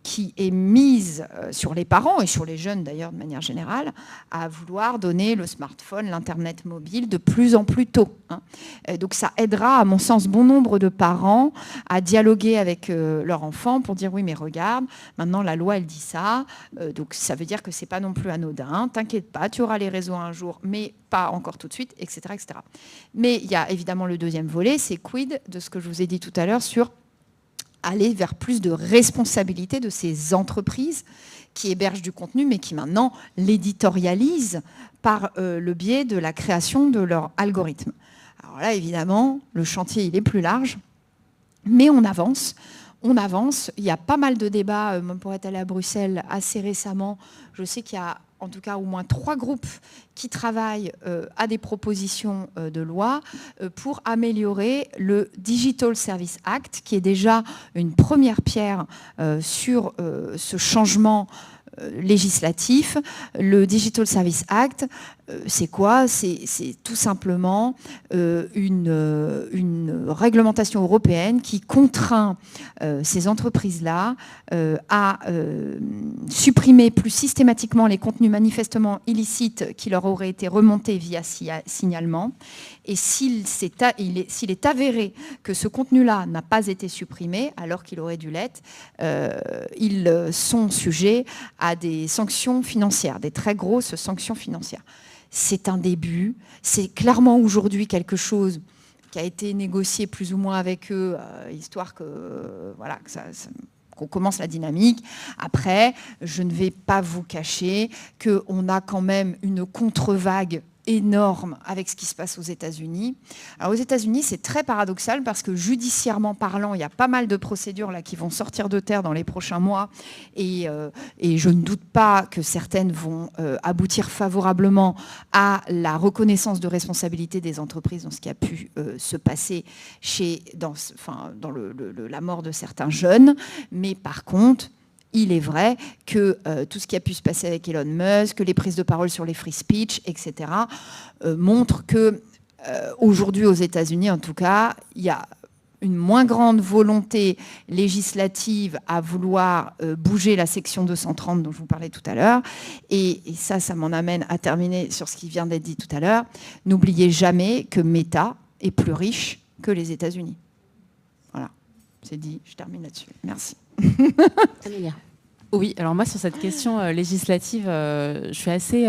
qui est mise sur les parents et sur les jeunes d'ailleurs de manière générale à vouloir donner le smartphone, l'internet mobile de plus en plus tôt. Donc ça aidera à mon sens bon nombre de parents à dialoguer avec leur enfant pour dire oui mais regarde, maintenant la loi elle dit ça, donc ça veut dire que c'est pas non plus anodin, t'inquiète pas, tu auras les réseaux un jour mais pas encore tout de suite, etc., etc. Mais il y a évidemment le deuxième volet, c'est quid de ce que je vous ai dit tout à l'heure sur aller vers plus de responsabilité de ces entreprises qui hébergent du contenu, mais qui maintenant l'éditorialisent par le biais de la création de leur algorithme. Alors là, évidemment, le chantier, il est plus large, mais on avance. On avance. Il y a pas mal de débats. Même pour être allé à Bruxelles assez récemment, je sais qu'il y a en tout cas au moins 3 groupes qui travaillent à des propositions de loi pour améliorer le Digital Service Act, qui est déjà une première pierre sur ce changement législatif. Le Digital Service Act, c'est quoi ? C'est tout simplement une réglementation européenne qui contraint ces entreprises-là à supprimer plus systématiquement les contenus manifestement illicites qui leur auraient été remontés via signalement. Et s'il est avéré que ce contenu-là n'a pas été supprimé, alors qu'il aurait dû l'être, ils sont sujets à des sanctions financières, des très grosses sanctions financières. C'est un début, c'est clairement aujourd'hui quelque chose qui a été négocié plus ou moins avec eux, histoire que, voilà, qu'on commence la dynamique. Après, je ne vais pas vous cacher qu'on a quand même une contre-vague énorme avec ce qui se passe aux États-Unis. Alors aux États-Unis, c'est très paradoxal parce que judiciairement parlant, il y a pas mal de procédures là qui vont sortir de terre dans les prochains mois et je ne doute pas que certaines vont aboutir favorablement à la reconnaissance de responsabilité des entreprises dans ce qui a pu se passer dans la mort de certains jeunes. Mais par contre, il est vrai que tout ce qui a pu se passer avec Elon Musk, que les prises de parole sur les free speech, etc., montrent que aujourd'hui aux États-Unis, en tout cas, il y a une moins grande volonté législative à vouloir bouger la section 230 dont je vous parlais tout à l'heure. Et ça m'en amène à terminer sur ce qui vient d'être dit tout à l'heure. N'oubliez jamais que Meta est plus riche que les États-Unis. Voilà, c'est dit, je termine là-dessus. Merci. Oui, alors moi sur cette question législative, je suis assez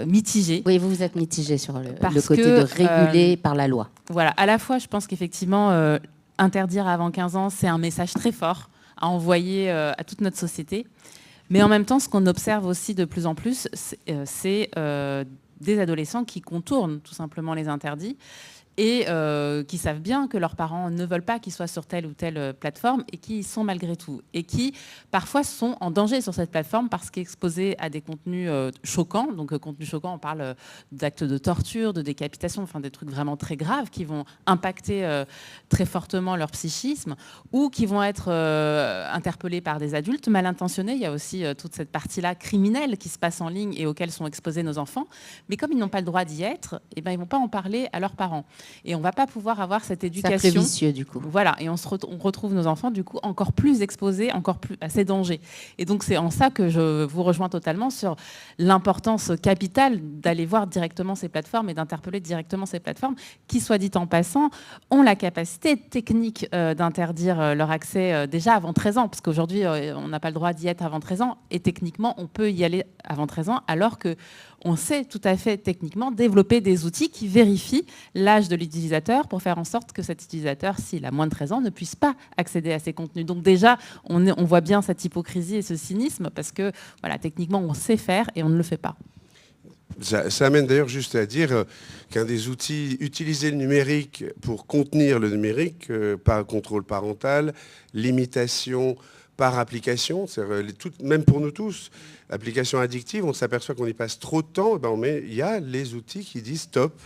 mitigée. Oui, vous êtes mitigée sur le côté de réguler par la loi. Voilà, à la fois je pense qu'effectivement interdire avant 15 ans, c'est un message très fort à envoyer à toute notre société. Mais en même temps, ce qu'on observe aussi de plus en plus, c'est des adolescents qui contournent tout simplement les interdits et qui savent bien que leurs parents ne veulent pas qu'ils soient sur telle ou telle plateforme et qui y sont malgré tout. Et qui, parfois, sont en danger sur cette plateforme parce qu'exposés à des contenus choquants. Donc, contenus choquants, on parle d'actes de torture, de décapitation, enfin des trucs vraiment très graves qui vont impacter très fortement leur psychisme ou qui vont être interpellés par des adultes mal intentionnés. Il y a aussi toute cette partie-là criminelle qui se passe en ligne et auxquelles sont exposés nos enfants. Mais comme ils n'ont pas le droit d'y être, eh ben, ils ne vont pas en parler à leurs parents. Et on ne va pas pouvoir avoir cette éducation. C'est très vicieux, du coup. Voilà, et on retrouve nos enfants, du coup, encore plus exposés, encore plus à ces dangers. Et donc, c'est en ça que je vous rejoins totalement sur l'importance capitale d'aller voir directement ces plateformes et d'interpeller directement ces plateformes qui, soit dit en passant, ont la capacité technique d'interdire leur accès déjà avant 13 ans, parce qu'aujourd'hui, on n'a pas le droit d'y être avant 13 ans, et techniquement, on peut y aller avant 13 ans, alors que on sait tout à fait techniquement développer des outils qui vérifient l'âge de l'utilisateur pour faire en sorte que cet utilisateur, s'il a moins de 13 ans, ne puisse pas accéder à ces contenus. Donc déjà, on voit bien cette hypocrisie et ce cynisme parce que voilà, techniquement, on sait faire et on ne le fait pas. Ça amène d'ailleurs juste à dire qu'un des outils, utiliser le numérique pour contenir le numérique, par contrôle parental, limitation par application, même pour nous tous, application addictive, on s'aperçoit qu'on y passe trop de temps, il y a les outils qui disent stop.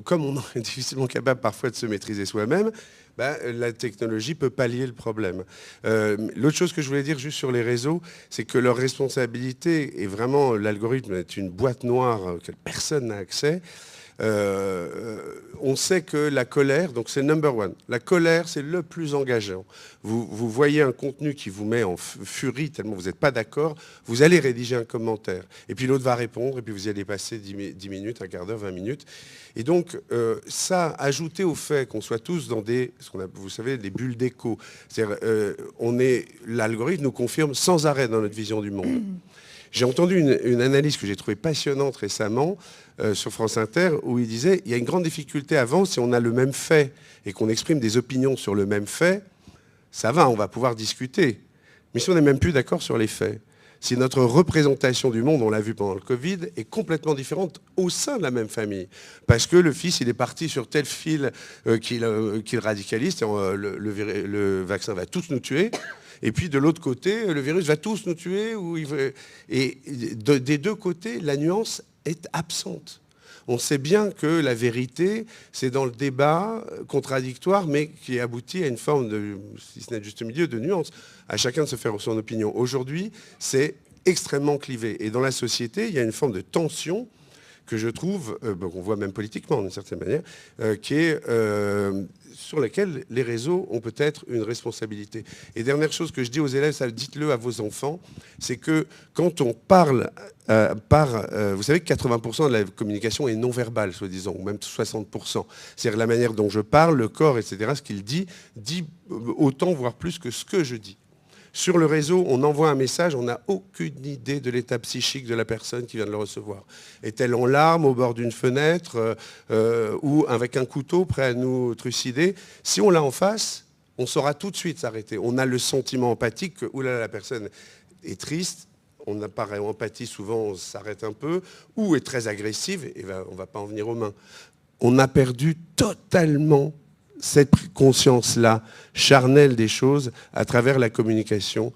Comme on est difficilement capable parfois de se maîtriser soi-même, la technologie peut pallier le problème. L'autre chose que je voulais dire juste sur les réseaux, c'est que leur responsabilité est vraiment, l'algorithme est une boîte noire que personne n'a accès. On sait que la colère, donc c'est number one, la colère c'est le plus engageant. Vous voyez un contenu qui vous met en furie tellement vous n'êtes pas d'accord, vous allez rédiger un commentaire. Et puis l'autre va répondre, et puis vous allez passer 10 minutes, un quart d'heure, 20 minutes. Et donc ça, ajouté au fait qu'on soit tous dans vous savez, des bulles d'écho, c'est-à-dire l'algorithme nous confirme sans arrêt dans notre vision du monde. J'ai entendu une analyse que j'ai trouvée passionnante récemment sur France Inter où il disait il y a une grande difficulté avant, si on a le même fait et qu'on exprime des opinions sur le même fait, ça va, on va pouvoir discuter. Mais si on n'est même plus d'accord sur les faits, si notre représentation du monde, on l'a vu pendant le Covid, est complètement différente au sein de la même famille. Parce que le fils, il est parti sur tel fil qu'il radicalise, le vaccin va tous nous tuer. Et puis de l'autre côté, le virus va tous nous tuer. Et des deux côtés, la nuance est absente. On sait bien que la vérité, c'est dans le débat contradictoire, mais qui aboutit à une forme de, si ce n'est juste milieu, de nuance. À chacun de se faire son opinion. Aujourd'hui, c'est extrêmement clivé. Et dans la société, il y a une forme de tension que je trouve, qu'on voit même politiquement d'une certaine manière, sur laquelle les réseaux ont peut-être une responsabilité. Et dernière chose que je dis aux élèves, ça, dites-le à vos enfants, c'est que quand on parle vous savez que 80% de la communication est non-verbale, soi-disant, ou même 60%. C'est-à-dire la manière dont je parle, le corps, etc., ce qu'il dit autant, voire plus que ce que je dis. Sur le réseau, on envoie un message, on n'a aucune idée de l'état psychique de la personne qui vient de le recevoir. Est-elle en larmes au bord d'une fenêtre ou avec un couteau prêt à nous trucider? Si on l'a en face, on saura tout de suite s'arrêter. On a le sentiment empathique que oulala, la personne est triste, on n'a pas empathie, souvent on s'arrête un peu, ou est très agressive, et on ne va pas en venir aux mains. On a perdu totalement cette conscience-là, charnelle des choses, à travers la communication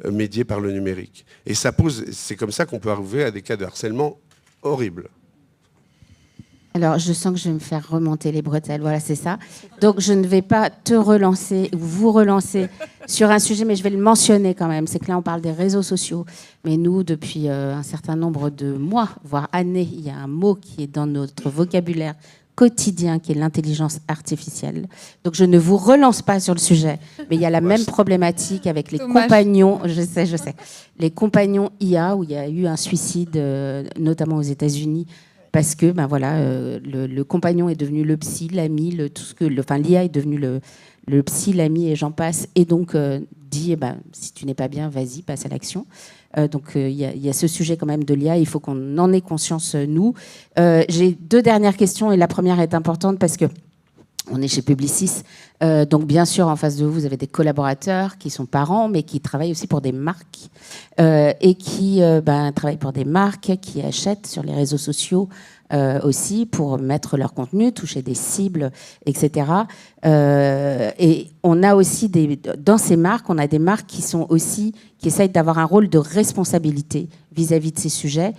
médiée par le numérique. Et ça c'est comme ça qu'on peut arriver à des cas de harcèlement horribles. Alors, je sens que je vais me faire remonter les bretelles, voilà, c'est ça. Donc, je ne vais pas te relancer ou vous relancer sur un sujet, mais je vais le mentionner quand même. C'est que là, on parle des réseaux sociaux. Mais nous, depuis un certain nombre de mois, voire années, il y a un mot qui est dans notre vocabulaire quotidien, qui est l'intelligence artificielle. Donc, je ne vous relance pas sur le sujet, mais il y a la même problématique avec les compagnons, je sais, les compagnons IA, où il y a eu un suicide, notamment aux États-Unis, parce que le compagnon est devenu le psy, l'ami, l'IA est devenu le psy, l'ami, et j'en passe, et donc dit si tu n'es pas bien, vas-y, passe à l'action. Donc il y a ce sujet quand même de l'IA, il faut qu'on en ait conscience, nous. J'ai 2 dernières questions, et la première est importante parce que on est chez Publicis, donc bien sûr en face de vous, vous avez des collaborateurs qui sont parents, mais qui travaillent aussi pour des marques, et qui travaillent pour des marques, qui achètent sur les réseaux sociaux aussi pour mettre leur contenu, toucher des cibles, etc. Et on a aussi dans ces marques, on a des marques qui essayent d'avoir un rôle de responsabilité vis-à-vis de ces sujets.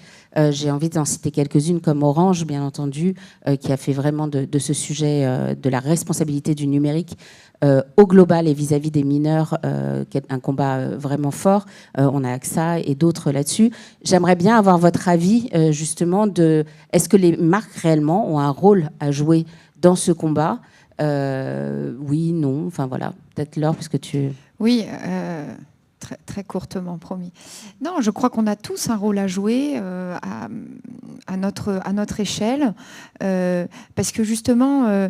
J'ai envie d'en citer quelques-unes, comme Orange, bien entendu, qui a fait vraiment de ce sujet de la responsabilité du numérique au global et vis-à-vis des mineurs, un combat vraiment fort. On a AXA et d'autres là-dessus. J'aimerais bien avoir votre avis, justement, est-ce que les marques réellement ont un rôle à jouer dans ce combat? Oui, non, enfin voilà. Peut-être Laure, parce que tu... Oui, très, très courtement, promis. Non, je crois qu'on a tous un rôle à jouer à notre échelle, parce que justement,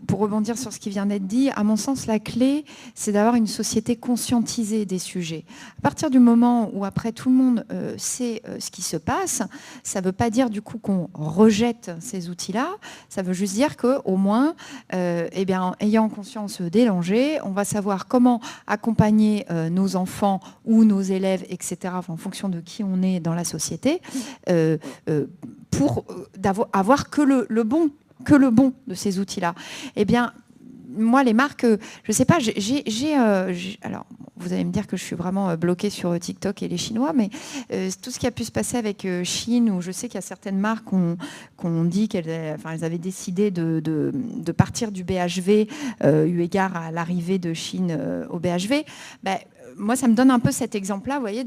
pour rebondir sur ce qui vient d'être dit, à mon sens, la clé, c'est d'avoir une société conscientisée des sujets. À partir du moment où après tout le monde sait ce qui se passe, ça ne veut pas dire du coup qu'on rejette ces outils-là, ça veut juste dire qu'au moins, ayant conscience des dangers, on va savoir comment accompagner nos enfants ou nos élèves, etc., en fonction de qui on est dans la société, pour avoir que le bon de ces outils-là. Eh bien, moi, les marques, je ne sais pas, alors, vous allez me dire que je suis vraiment bloquée sur TikTok et les Chinois, mais tout ce qui a pu se passer avec Chine, où je sais qu'il y a certaines marques qu'on dit qu'elles avaient décidé de partir du BHV eu égard à l'arrivée de Chine au BHV, moi, ça me donne un peu cet exemple-là, vous voyez,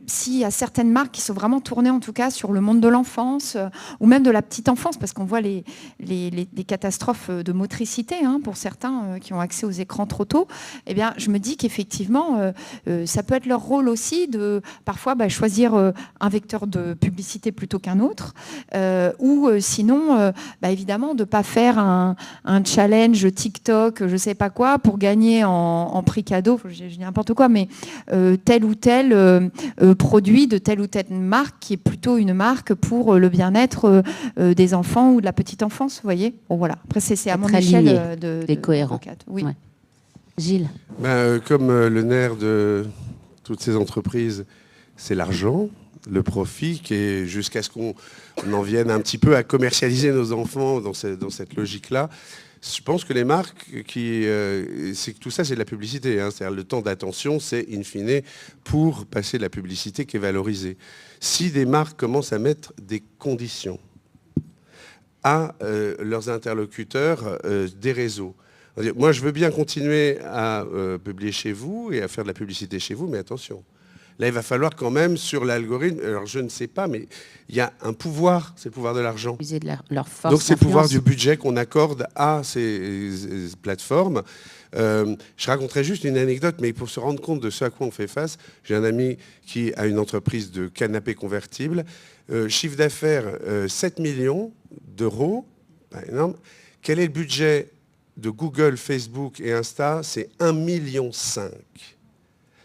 s'il y a certaines marques qui sont vraiment tournées, en tout cas, sur le monde de l'enfance, ou même de la petite enfance, parce qu'on voit les catastrophes de motricité, pour certains qui ont accès aux écrans trop tôt, eh bien, je me dis qu'effectivement, ça peut être leur rôle aussi de, parfois, choisir un vecteur de publicité plutôt qu'un autre, ou sinon, évidemment, de ne pas faire un challenge TikTok, je ne sais pas quoi, pour gagner en prix cadeau, je dis n'importe quoi, mais tel ou tel produit de telle ou telle marque qui est plutôt une marque pour le bien-être des enfants ou de la petite enfance, vous voyez. Bon, voilà. Après, c'est à mon échelle de cohérent. Oui. Ouais. Gilles. Comme le nerf de toutes ces entreprises, c'est l'argent, le profit, qui est jusqu'à ce qu'on en vienne un petit peu à commercialiser nos enfants dans cette logique-là. Je pense que les marques, c'est que tout ça, c'est de la publicité. C'est-à-dire le temps d'attention, c'est in fine pour passer de la publicité qui est valorisée. Si des marques commencent à mettre des conditions à leurs interlocuteurs des réseaux, moi, je veux bien continuer à publier chez vous et à faire de la publicité chez vous, mais attention. Là, il va falloir quand même, sur l'algorithme, alors je ne sais pas, mais il y a un pouvoir, c'est le pouvoir de l'argent. Leur force. Donc c'est le pouvoir du budget qu'on accorde à ces plateformes. Je raconterai juste une anecdote, mais pour se rendre compte de ce à quoi on fait face, j'ai un ami qui a une entreprise de canapés convertibles, chiffre d'affaires 7 millions d'euros, pas énorme. Quel est le budget de Google, Facebook et Insta? C'est 1,5 million.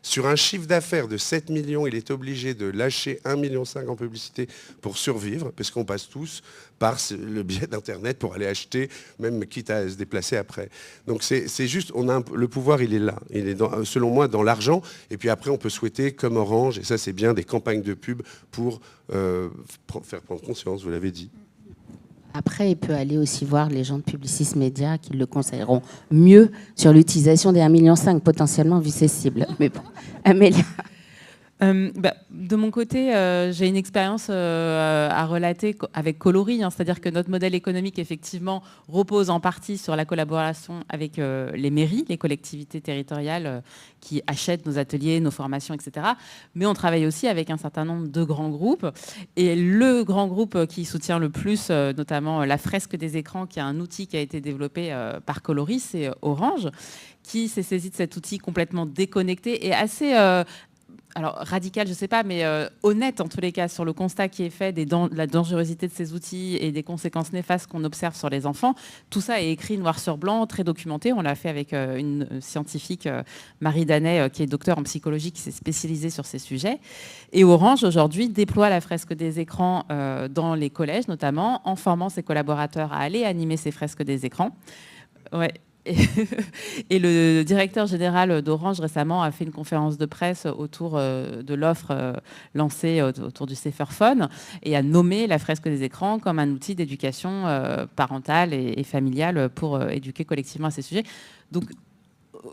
Sur un chiffre d'affaires de 7 millions, il est obligé de lâcher 1,5 million en publicité pour survivre, parce qu'on passe tous par le biais d'Internet pour aller acheter, même quitte à se déplacer après. Donc c'est juste, le pouvoir, il est là. Il est, selon moi, dans l'argent. Et puis après, on peut souhaiter, comme Orange, et ça c'est bien, des campagnes de pub pour faire prendre conscience, vous l'avez dit. Après, il peut aller aussi voir les gens de Publicis Média qui le conseilleront mieux sur l'utilisation des 1,5 million potentiellement vu ses cibles. Mais bon, Amélia. De mon côté, j'ai une expérience à relater avec Coloris, c'est-à-dire que notre modèle économique, effectivement, repose en partie sur la collaboration avec les mairies, les collectivités territoriales qui achètent nos ateliers, nos formations, etc. Mais on travaille aussi avec un certain nombre de grands groupes. Et le grand groupe qui soutient le plus, notamment la fresque des écrans, qui est un outil qui a été développé par Coloris, c'est Orange, qui s'est saisi de cet outil complètement déconnecté et assez... alors radical, je ne sais pas, mais honnête en tous les cas sur le constat qui est fait de la dangerosité de ces outils et des conséquences néfastes qu'on observe sur les enfants. Tout ça est écrit noir sur blanc, très documenté. On l'a fait avec une scientifique, Marie Danet, qui est docteure en psychologie, qui s'est spécialisée sur ces sujets. Et Orange, aujourd'hui, déploie la fresque des écrans dans les collèges, notamment, en formant ses collaborateurs à aller animer ces fresques des écrans. Ouais. Et le directeur général d'Orange récemment a fait une conférence de presse autour de l'offre lancée autour du Safer Phone et a nommé la fresque des écrans comme un outil d'éducation parentale et familiale pour éduquer collectivement à ces sujets. Donc,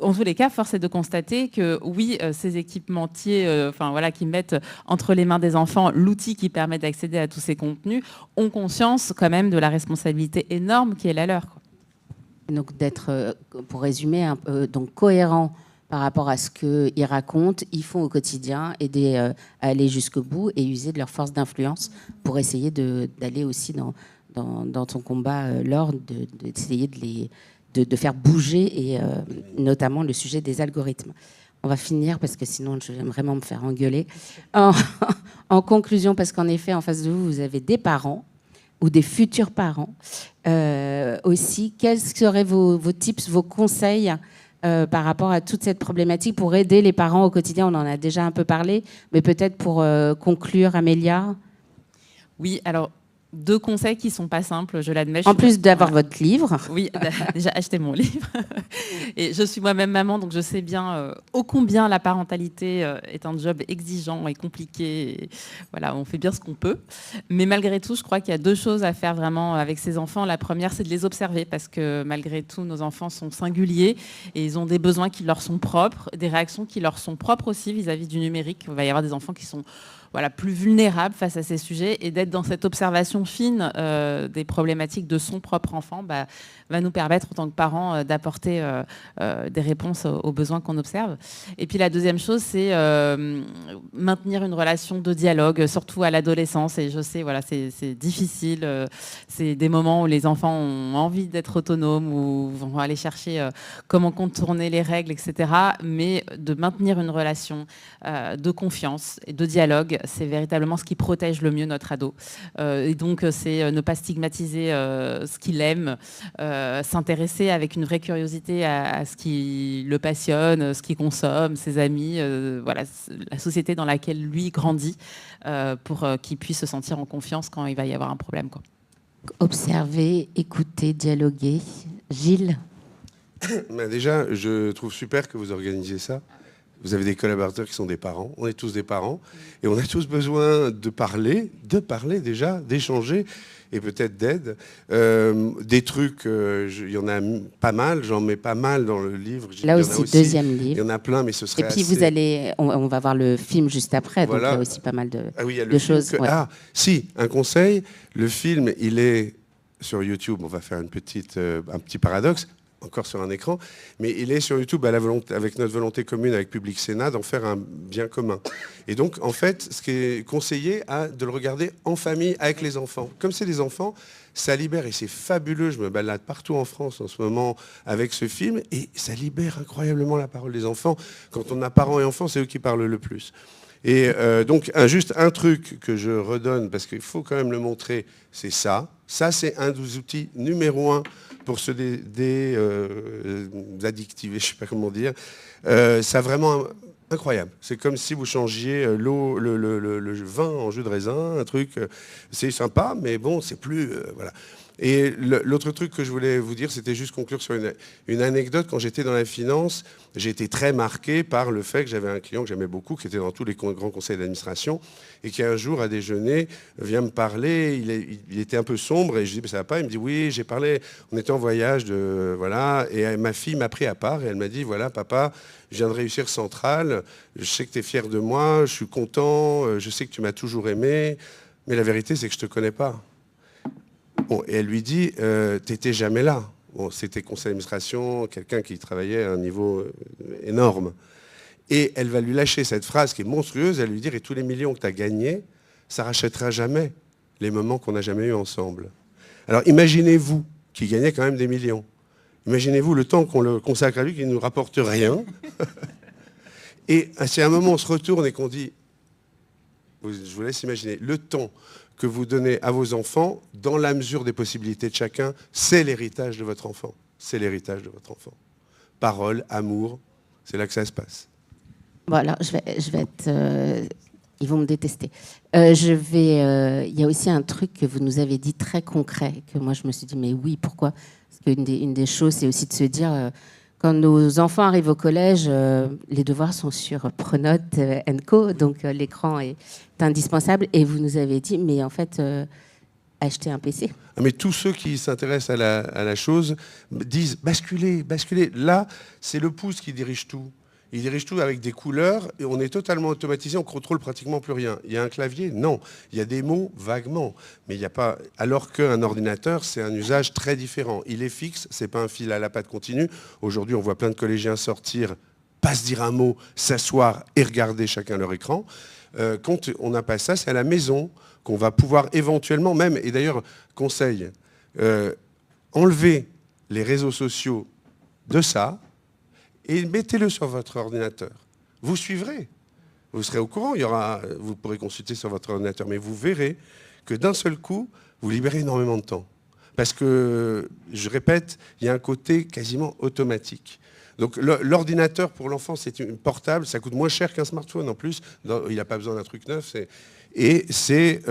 en tous les cas, force est de constater que oui, ces équipementiers qui mettent entre les mains des enfants l'outil qui permet d'accéder à tous ces contenus ont conscience quand même de la responsabilité énorme qui est la leur, quoi. Donc d'être, pour résumer, un peu donc cohérent par rapport à ce qu'ils racontent, ils font au quotidien, aider à aller jusqu'au bout et user de leur force d'influence pour essayer d'aller aussi dans ton combat, Laure, d'essayer de faire bouger, et notamment le sujet des algorithmes. On va finir, parce que sinon je vais vraiment me faire engueuler. En conclusion, parce qu'en effet, en face de vous, vous avez des parents, ou des futurs parents aussi. Quels seraient vos tips, vos conseils par rapport à toute cette problématique pour aider les parents au quotidien? On en a déjà un peu parlé, mais peut-être pour conclure, Amélia. Oui, alors 2 conseils qui ne sont pas simples, je l'admets. En plus d'avoir votre livre. Oui, déjà acheté mon livre. Et je suis moi-même maman, donc je sais bien ô combien la parentalité est un job exigeant et compliqué. Et voilà, on fait bien ce qu'on peut. Mais malgré tout, je crois qu'il y a 2 choses à faire vraiment avec ces enfants. La première, c'est de les observer, parce que malgré tout, nos enfants sont singuliers et ils ont des besoins qui leur sont propres, des réactions qui leur sont propres aussi vis-à-vis du numérique. Il va y avoir des enfants qui sont plus vulnérables face à ces sujets, et d'être dans cette observation fine des problématiques de son propre enfant va nous permettre en tant que parents d'apporter des réponses aux besoins qu'on observe. Et puis la deuxième chose, c'est maintenir une relation de dialogue, surtout à l'adolescence. Et je sais, c'est difficile, c'est des moments où les enfants ont envie d'être autonomes, ou vont aller chercher comment contourner les règles, etc. Mais de maintenir une relation de confiance et de dialogue, c'est véritablement ce qui protège le mieux notre ado. Et donc, c'est ne pas stigmatiser ce qu'il aime, s'intéresser avec une vraie curiosité à ce qui le passionne, ce qu'il consomme, ses amis, la société dans laquelle lui grandit, pour qu'il puisse se sentir en confiance quand il va y avoir un problème, quoi. Observer, écouter, dialoguer. Gilles? Déjà, je trouve super que vous organisiez ça. Vous avez des collaborateurs qui sont des parents. On est tous des parents. Et on a tous besoin de parler déjà, d'échanger et peut-être d'aide. Des trucs, il y en a pas mal. J'en mets pas mal dans le livre. Là aussi, deuxième livre. Il y en a plein, mais ce serait Et puis assez... on va voir le film juste après. Voilà. Donc il y a aussi pas mal de, il y a de choses. Ouais. Ah, si, un conseil. Le film, il est sur YouTube. On va faire un petit paradoxe. Encore sur un écran, mais il est sur YouTube avec notre volonté commune avec Public Sénat d'en faire un bien commun. Et donc, en fait, ce qui est conseillé, de le regarder en famille avec les enfants. Comme c'est des enfants, ça libère, et c'est fabuleux. Je me balade partout en France en ce moment avec ce film, et ça libère incroyablement la parole des enfants. Quand on a parents et enfants, c'est eux qui parlent le plus. Et donc, juste un truc que je redonne, parce qu'il faut quand même le montrer, c'est ça. Ça, c'est un des outils numéro 1 pour se désaddictiver, je ne sais pas comment dire. C'est vraiment incroyable. C'est comme si vous changiez l'eau, le vin en jus de raisin, un truc. C'est sympa, mais bon, c'est plus... voilà. Et l'autre truc que je voulais vous dire, c'était juste conclure sur une anecdote. Quand j'étais dans la finance, j'ai été très marqué par le fait que j'avais un client que j'aimais beaucoup, qui était dans tous les grands conseils d'administration, et qui un jour, à déjeuner, vient me parler. Il était un peu sombre, et je dis, ça va pas? Il me dit, oui, j'ai parlé, on était en voyage, et ma fille m'a pris à part, et elle m'a dit, voilà, papa, je viens de réussir Centrale, je sais que tu es fier de moi, je suis content, je sais que tu m'as toujours aimé, mais la vérité, c'est que je te connais pas. Bon, et elle lui dit, t'étais jamais là. Bon, c'était conseil d'administration, quelqu'un qui travaillait à un niveau énorme. Et elle va lui lâcher cette phrase qui est monstrueuse, elle lui dire, et tous les millions que tu as gagnés, ça rachètera jamais les moments qu'on n'a jamais eus ensemble. Alors imaginez-vous, qui gagnait quand même des millions. Imaginez-vous le temps qu'on le consacre à lui, qui ne nous rapporte rien. Et c'est un moment où on se retourne et qu'on dit, je vous laisse imaginer, le temps que vous donnez à vos enfants, dans la mesure des possibilités de chacun, c'est l'héritage de votre enfant. C'est l'héritage de votre enfant. Parole, amour, c'est là que ça se passe. Bon, alors, je vais être... ils vont me détester. Il y a aussi un truc que vous nous avez dit très concret, que moi je me suis dit, mais oui, pourquoi? Parce qu'une des choses, c'est aussi de se dire... Quand nos enfants arrivent au collège, les devoirs sont sur Pronote & Co, donc l'écran est indispensable. Et vous nous avez dit, mais en fait, acheter un PC. Mais tous ceux qui s'intéressent à la chose disent, basculez. Là, c'est le pouce qui dirige tout. Il dirige tout avec des couleurs et on est totalement automatisé, on ne contrôle pratiquement plus rien. Il y a un clavier? Non. Il y a des mots vaguement. Mais il n'y a pas. Alors qu'un ordinateur, c'est un usage très différent. Il est fixe, ce n'est pas un fil à la patte continue. Aujourd'hui, on voit plein de collégiens sortir, pas se dire un mot, s'asseoir et regarder chacun leur écran. Quand on n'a pas ça, c'est à la maison qu'on va pouvoir éventuellement même, et d'ailleurs, conseil, enlever les réseaux sociaux de ça, et mettez-le sur votre ordinateur. Vous suivrez. Vous serez au courant. Vous pourrez consulter sur votre ordinateur. Mais vous verrez que d'un seul coup, vous libérez énormément de temps. Parce que, je répète, il y a un côté quasiment automatique. Donc l'ordinateur pour l'enfant, c'est une portable. Ça coûte moins cher qu'un smartphone en plus. Il n'a pas besoin d'un truc neuf. Et c'est,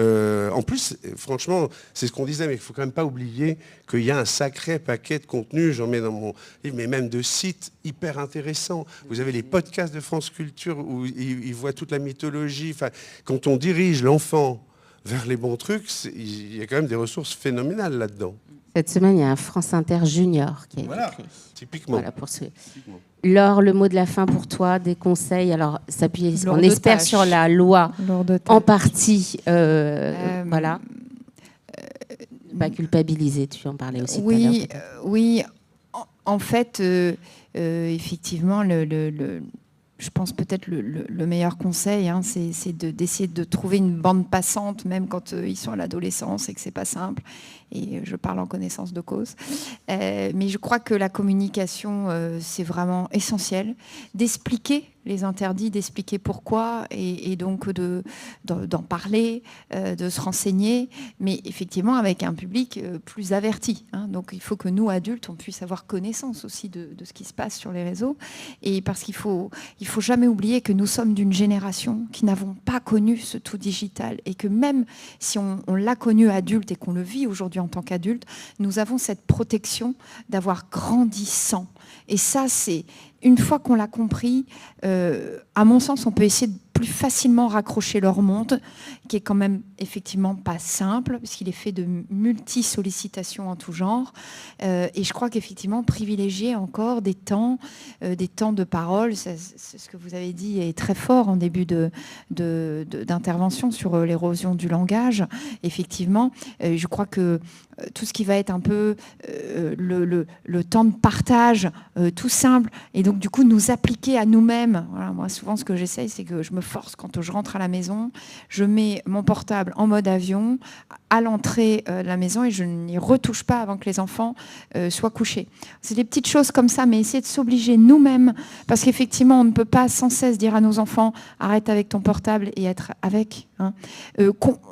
en plus, franchement, c'est ce qu'on disait, mais il ne faut quand même pas oublier qu'il y a un sacré paquet de contenus, j'en mets dans mon livre, mais même de sites hyper intéressants. Vous avez les podcasts de France Culture où ils voient toute la mythologie. Enfin, quand on dirige l'enfant vers les bons trucs, il y a quand même des ressources phénoménales là-dedans. Cette semaine, il y a un France Inter Junior qui a été créé. Typiquement. Voilà, pour ceux. Laure, le mot de la fin pour toi, des conseils. Alors, on espère sur la loi, en partie. Voilà. Pas culpabiliser, tu en parlais aussi tout à l'heure. Oui, en fait, effectivement, je pense peut-être le meilleur conseil, hein, c'est d'essayer de trouver une bande passante, même quand ils sont à l'adolescence et que c'est pas simple. Et je parle en connaissance de cause. Mais je crois que la communication, c'est vraiment essentiel. D'expliquer les interdits, d'expliquer pourquoi, et donc d'en parler, de se renseigner, mais effectivement avec un public plus averti. Hein. Donc il faut que nous, adultes, on puisse avoir connaissance aussi de ce qui se passe sur les réseaux. Et parce qu'il faut jamais oublier que nous sommes d'une génération qui n'avons pas connu ce tout digital, et que même si on l'a connu adulte et qu'on le vit aujourd'hui en tant qu'adulte, nous avons cette protection d'avoir grandi sans. Et ça, c'est une fois qu'on l'a compris, à mon sens, on peut essayer de plus facilement raccrocher leur monde, qui est quand même effectivement pas simple, parce qu'il est fait de multi-sollicitations en tout genre. Et je crois qu'effectivement, privilégier encore des temps de parole, c'est ce que vous avez dit est très fort en début d'intervention sur l'érosion du langage. Effectivement, je crois que tout ce qui va être un peu le temps de partage, tout simple, et donc du coup nous appliquer à nous-mêmes. Voilà, moi souvent ce que j'essaye, c'est que je me force quand je rentre à la maison, je mets mon portable en mode avion à l'entrée de la maison et je n'y retouche pas avant que les enfants soient couchés. C'est des petites choses comme ça, mais essayer de s'obliger nous-mêmes, parce qu'effectivement on ne peut pas sans cesse dire à nos enfants arrête avec ton portable et être avec. Hein.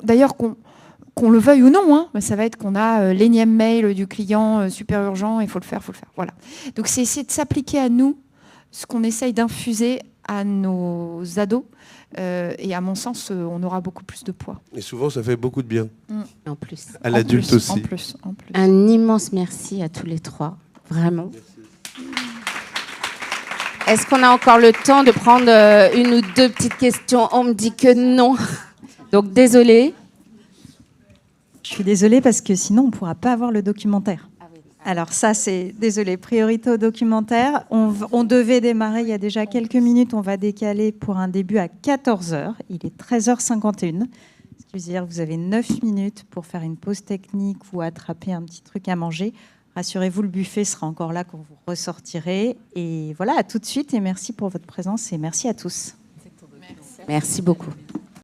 D'ailleurs qu'on le veuille ou non, hein, ça va être qu'on a l'énième mail du client super urgent, il faut le faire. Voilà. Donc c'est essayer de s'appliquer à nous ce qu'on essaye d'infuser à nos ados. Et à mon sens, on aura beaucoup plus de poids. Et souvent, ça fait beaucoup de bien. En plus. À l'adulte aussi. En plus. Un immense merci à tous les trois. Vraiment. Merci. Est-ce qu'on a encore le temps de prendre une ou deux petites questions? On me dit que non. Donc, désolée. Je suis désolée parce que sinon, on ne pourra pas avoir le documentaire. Alors ça, c'est, désolé, priorité au documentaire. On devait démarrer il y a déjà quelques minutes. On va décaler pour un début à 14h. Il est 13h51. C'est-à-dire vous avez 9 minutes pour faire une pause technique ou attraper un petit truc à manger. Rassurez-vous, le buffet sera encore là quand vous ressortirez. Et voilà, à tout de suite. Et merci pour votre présence et merci à tous. Merci beaucoup.